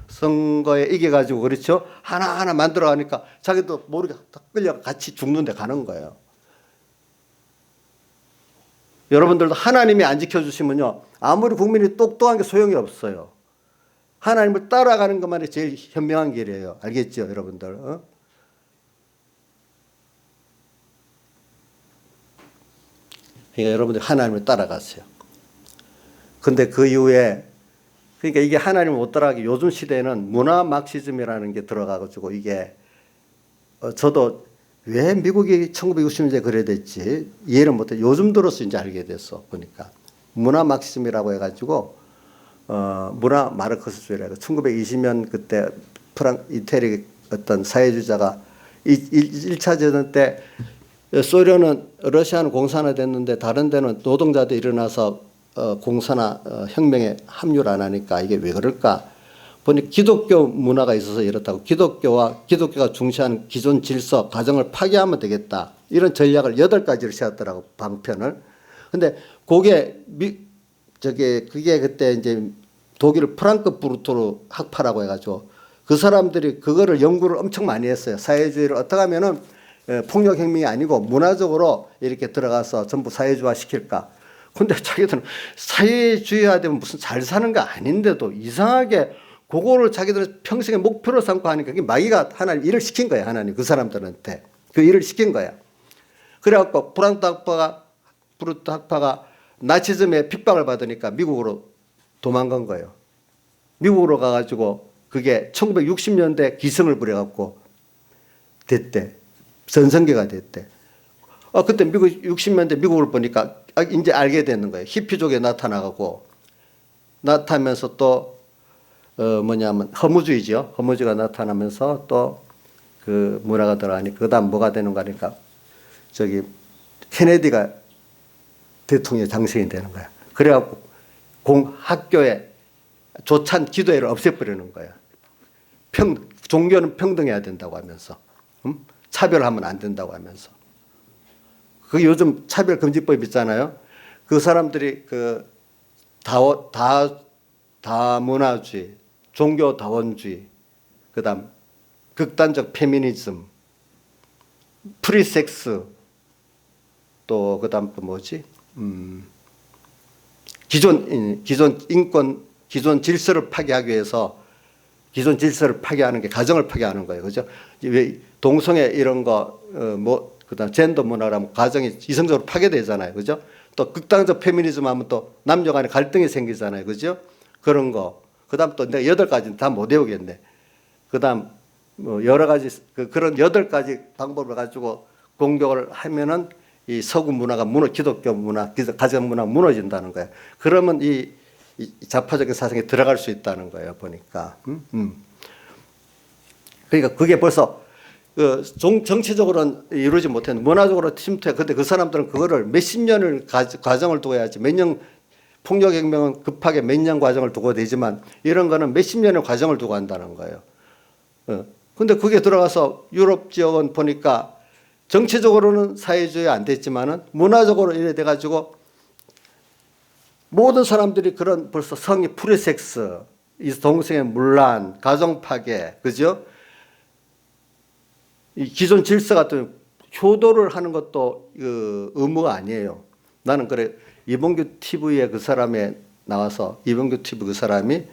선거에 이겨가지고 그렇죠. 하나하나 만들어가니까 자기도 모르게 다 끌려 같이 죽는데 가는 거예요. 여러분들도 하나님이 안 지켜주시면요. 아무리 국민이 똑똑한 게 소용이 없어요. 하나님을 따라가는 것만이 제일 현명한 길이에요. 알겠죠 여러분들? 그러니까 여러분들 하나님을 따라가세요. 근데 그 이후에 그러니까 이게 하나님을 못 따라가기 요즘 시대에는 문화 막시즘이라는 게 들어가가지고 이게 저도 왜 미국이 1960년대에 그래 됐지 이해를 못해. 요즘 들어서 이제 알게 됐어. 보니까 문화 막시즘이라고 해가지고 문화 마르크스주의라고 1920년 그때 이태리 어떤 사회주의자가 1차 대전 때 소련은 러시아는 공산화 됐는데 다른 데는 노동자들이 일어나서 공산화 혁명에 합류를 안 하니까 이게 왜 그럴까 보니 기독교 문화가 있어서 이렇다고 기독교가 중시하는 기존 질서 가정을 파괴하면 되겠다 이런 전략을 8가지를 세웠더라고 방편을. 근데 그게 그때 이제 독일 프랑크푸르트로 학파라고 해가지고 그 사람들이 그거를 연구를 엄청 많이 했어요. 사회주의를 어떻게 하면은 폭력혁명이 아니고 문화적으로 이렇게 들어가서 전부 사회주의화 시킬까. 근데 자기들은 사회주의화되면 무슨 잘 사는 거 아닌데도 이상하게 그거를 자기들은 평생의 목표로 삼고 하니까 그게 마귀가 하나님 일을 시킨 거야. 하나님 그 사람들한테 그 일을 시킨 거야. 그래갖고 프랑크푸르트 학파가 나치즘에 핍박을 받으니까 미국으로 도망간 거예요. 미국으로 가가지고 그게 1960년대 기승을 부려갖고 됐대. 전성기가 됐대. 그때 60년대 미국을 보니까 이제 알게 되는 거예요. 히피족에 나타나고 나타나면서 또 뭐냐면 허무주의죠. 허무주의가 나타나면서 또 그 문화가 들어가니까 그다음 뭐가 되는가 하니까 저기 케네디가 대통령 당선이 되는 거야. 그래갖고 학교에 조찬 기도회를 없애버리는 거야. 종교는 평등해야 된다고 하면서 차별하면 안 된다고 하면서. 그 요즘 차별금지법 있잖아요. 그 사람들이 그 다문화주의, 종교다원주의, 그다음 극단적 페미니즘, 프리섹스, 또 그다음 또 뭐지? 기존 인권, 기존 질서를 파괴하기 위해서 기존 질서를 파괴하는 게 가정을 파괴하는 거예요. 그죠? 왜 동성애 이런 거 그다음 젠더 문화라면 가정이 이성적으로 파괴되잖아요. 그죠? 또 극단적 페미니즘 하면 또 남녀 간에 갈등이 생기잖아요. 그죠? 그런 거. 그다음 또 내가 8가지는 다 못 외우겠네. 그다음 뭐 여러 가지 그런 8가지 방법을 가지고 공격을 하면은 이 서구 문화가 기독교 문화, 가정 문화가 무너진다는 거예요. 그러면 이 좌파적인 사상에 들어갈 수 있다는 거예요. 보니까. 그러니까 그게 벌써 정치적으로는 이루지 못했는데 문화적으로 침투해. 근데 그 사람들은 그거를 몇십 년을 과정을 두고 해야지. 몇 년 폭력혁명은 급하게 몇 년 과정을 두고 되지만 이런 거는 몇십 년의 과정을 두고 한다는 거예요. 근데 그게 들어가서 유럽 지역은 보니까 정치적으로는 사회주의 안 됐지만은 문화적으로 이래 돼가지고 모든 사람들이 그런 벌써 성이 프리섹스, 이 동성애 문란, 가정 파괴, 그죠? 이 기존 질서 같은 효도를 하는 것도 의무가 아니에요. 나는 그래 이봉규 TV에 그 사람에 나와서 이봉규 TV 그 사람이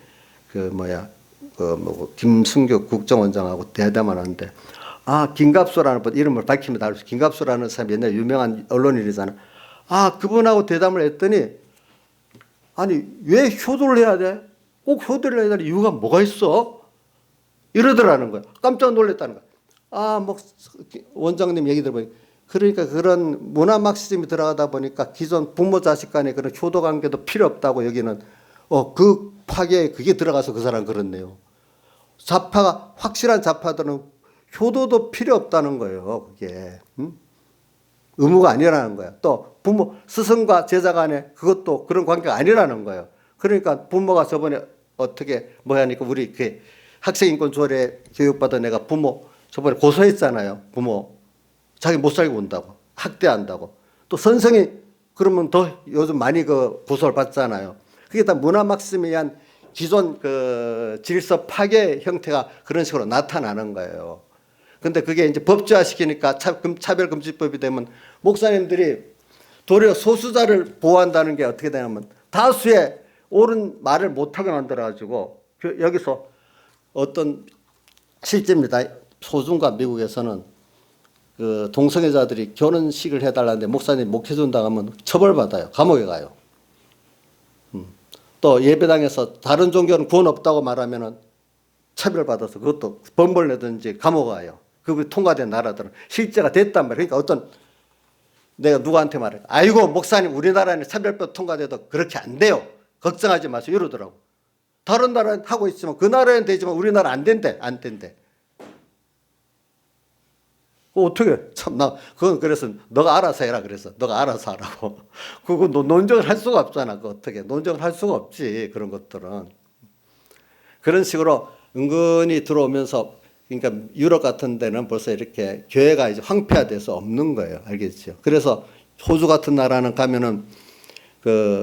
김승규 국정원장하고 대담을 하는데 김갑수라는 분 이름을 밝히면 다 김갑수라는 사람이 옛날 유명한 언론인이잖아. 그분하고 대담을 했더니 아니 왜 효도를 해야 돼? 꼭 효도를 해야 될 이유가 뭐가 있어? 이러더라는 거야. 깜짝 놀랐다는 거야. 원장님 얘기 들어보니 그러니까 그런 문화 막시즘이 들어가다 보니까 기존 부모 자식 간의 그런 효도 관계도 필요 없다고 여기는 그 파괴에 그게 들어가서 그 사람 그렇네요. 좌파가 확실한 좌파들은 효도도 필요 없다는 거예요. 그게 의무가 아니라는 거야. 또 부모 스승과 제자 간에 그것도 그런 관계가 아니라는 거예요. 그러니까 부모가 저번에 어떻게 하니까 우리 그 학생인권조례 교육받은 애가 부모 저번에 고소했잖아요. 부모 자기 못 살게 온다고 학대한다고. 또 선생이 그러면 더 요즘 많이 고소를 받잖아요. 그게 다 문화 막심에 의한 기존 질서 파괴 형태가 그런 식으로 나타나는 거예요. 근데 그게 이제 법제화 시키니까 차별금지법이 되면 목사님들이 도리어 소수자를 보호한다는 게 어떻게 되냐면 다수의 옳은 말을 못하게 만들어가지고 여기서 어떤 실제입니다. 소중과 미국에서는 동성애자들이 결혼식을 해달라는데 목사님 못 해준다고 하면 처벌받아요. 감옥에 가요. 또 예배당에서 다른 종교는 구원 없다고 말하면은 차별받아서 그것도 벌 내든지 감옥 가요. 그게 통과된 나라들은 실제가 됐단 말이에요. 그러니까 내가 누구한테 말해. 아이고 목사님 우리나라는 차별법 통과돼도 그렇게 안 돼요. 걱정하지 마세요. 이러더라고. 다른 나라는 하고 있지만 그 나라는 되지만 우리나라 안 된대. 안 된대. 어떻게 그건 그래서 너가 알아서 해라 그래서 너가 알아서 하라고. 그거 논쟁을 할 수가 없잖아. 그거 어떻게 논쟁을 할 수가 없지. 그런 것들은 그런 식으로 은근히 들어오면서 그러니까 유럽 같은 데는 벌써 이렇게 교회가 이제 황폐화돼서 없는 거예요. 알겠죠? 그래서 호주 같은 나라는 가면은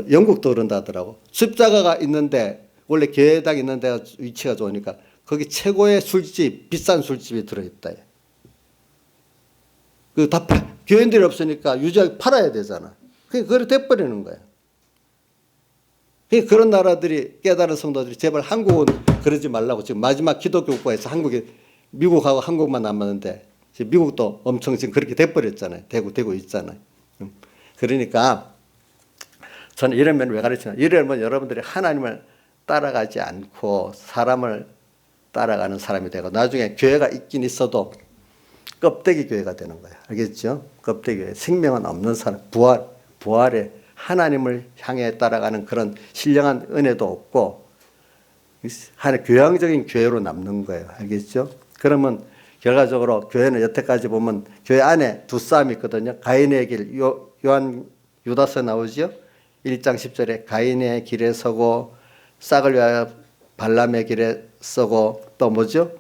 영국도 그런다더라고. 십자가가 있는데 원래 교회당 있는 데가 위치가 좋으니까 거기 최고의 술집 비싼 술집이 들어있다. 다 교인들이 없으니까 유지하게 팔아야 되잖아. 그래 돼버리는 거야. 그런 나라들이 깨달은 성도들이 제발 한국은 그러지 말라고 지금 마지막 기독교 국가에서 미국하고 한국만 남았는데 지금 미국도 엄청 지금 그렇게 돼버렸잖아요. 되고 있잖아요. 그러니까 저는 이런 면을 왜 가르치냐. 이러면 여러분들이 하나님을 따라가지 않고 사람을 따라가는 사람이 되고 나중에 교회가 있긴 있어도 껍데기 교회가 되는 거예요. 알겠죠? 껍데기 교회. 생명은 없는 사람, 부활에 하나님을 향해 따라가는 그런 신령한 은혜도 없고 하나의 교양적인 교회로 남는 거예요. 알겠죠? 그러면 결과적으로 교회는 여태까지 보면 교회 안에 두 싸움이 있거든요. 가인의 길, 유다서 나오죠? 1장 10절에 가인의 길에 서고 싹을 위하여 발람의 길에 서고 또 뭐죠?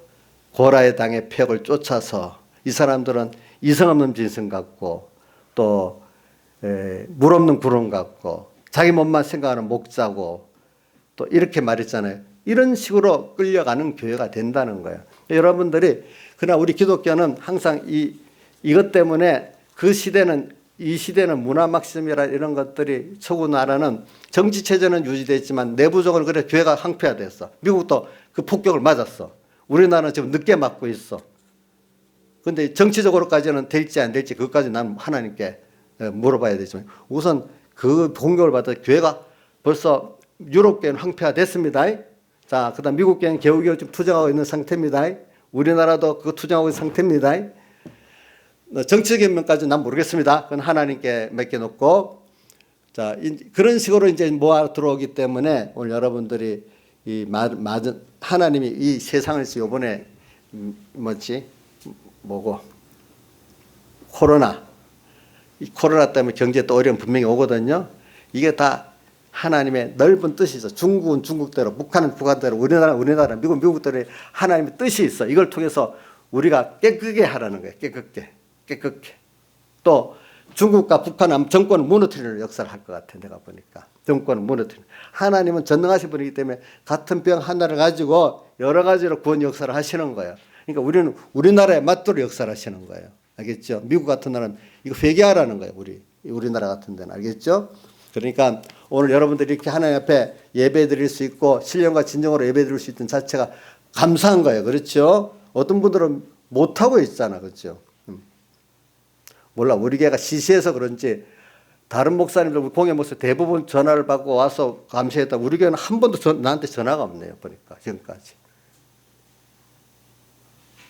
고라의 당의 폐역을 쫓아서 이 사람들은 이성 없는 짐승 같고 또 물 없는 구름 같고 자기 몸만 생각하는 목자고 또 이렇게 말했잖아요. 이런 식으로 끌려가는 교회가 된다는 거예요. 여러분들이 그러나 우리 기독교는 항상 이것 때문에 이 시대는 문화 막심이라 이런 것들이 서구 나라는 정치 체제는 유지됐지만 내부적으로 그래 교회가 황폐화됐어. 미국도 그 폭격을 맞았어. 우리나라는 지금 늦게 맞고 있어. 근데 정치적으로까지는 될지 안 될지 그것까지 난 하나님께 물어봐야 되지만 우선 그 공격을 받아 교회가 벌써 유럽 교회는 황폐화됐습니다. 자, 그다음 미국 교회는 겨우겨우 좀 투쟁하고 있는 상태입니다. 우리나라도 그거 투쟁하고 있는 상태입니다. 정치적인 면까지는 난 모르겠습니다. 그건 하나님께 맡겨놓고, 자, 그런 식으로 이제 모아 들어오기 때문에 오늘 여러분들이 맞은 하나님이 이 세상에서 요번에 뭐고 이 코로나 때문에 경제에 또 어려움 분명히 오거든요. 이게 다 하나님의 넓은 뜻이 있어. 중국은 중국대로, 북한은 북한대로, 우리나라, 미국대로 하나님의 뜻이 있어. 이걸 통해서 우리가 깨끗게 하라는 거예요. 깨끗게. 또 중국과 북한 정권을 무너뜨리는 역사를 할 것 같아. 내가 보니까 정권을 무너뜨리는. 하나님은 전능하신 분이기 때문에 같은 병 하나를 가지고 여러 가지로 구원 역사를 하시는 거예요. 그러니까 우리는 우리나라에 맞도록 역사를 하시는 거예요. 알겠죠? 미국 같은 나라는 이거 회개하라는 거예요. 우리나라 같은 데는. 알겠죠? 그러니까 오늘 여러분들이 이렇게 하나님 앞에 예배 드릴 수 있고 신령과 진정으로 예배 드릴 수 있는 자체가 감사한 거예요. 그렇죠? 어떤 분들은 못하고 있잖아. 그렇죠? 몰라. 우리 교회가 시시해서 그런지 다른 목사님들, 공예 목사 대부분 전화를 받고 와서 감사했다. 우리 교회는 한 번도 나한테 전화가 없네요. 보니까 지금까지.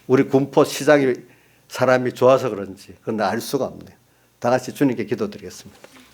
우리 군포 시장이 사람이 좋아서 그런지 그건 알 수가 없네요. 다 같이 주님께 기도드리겠습니다.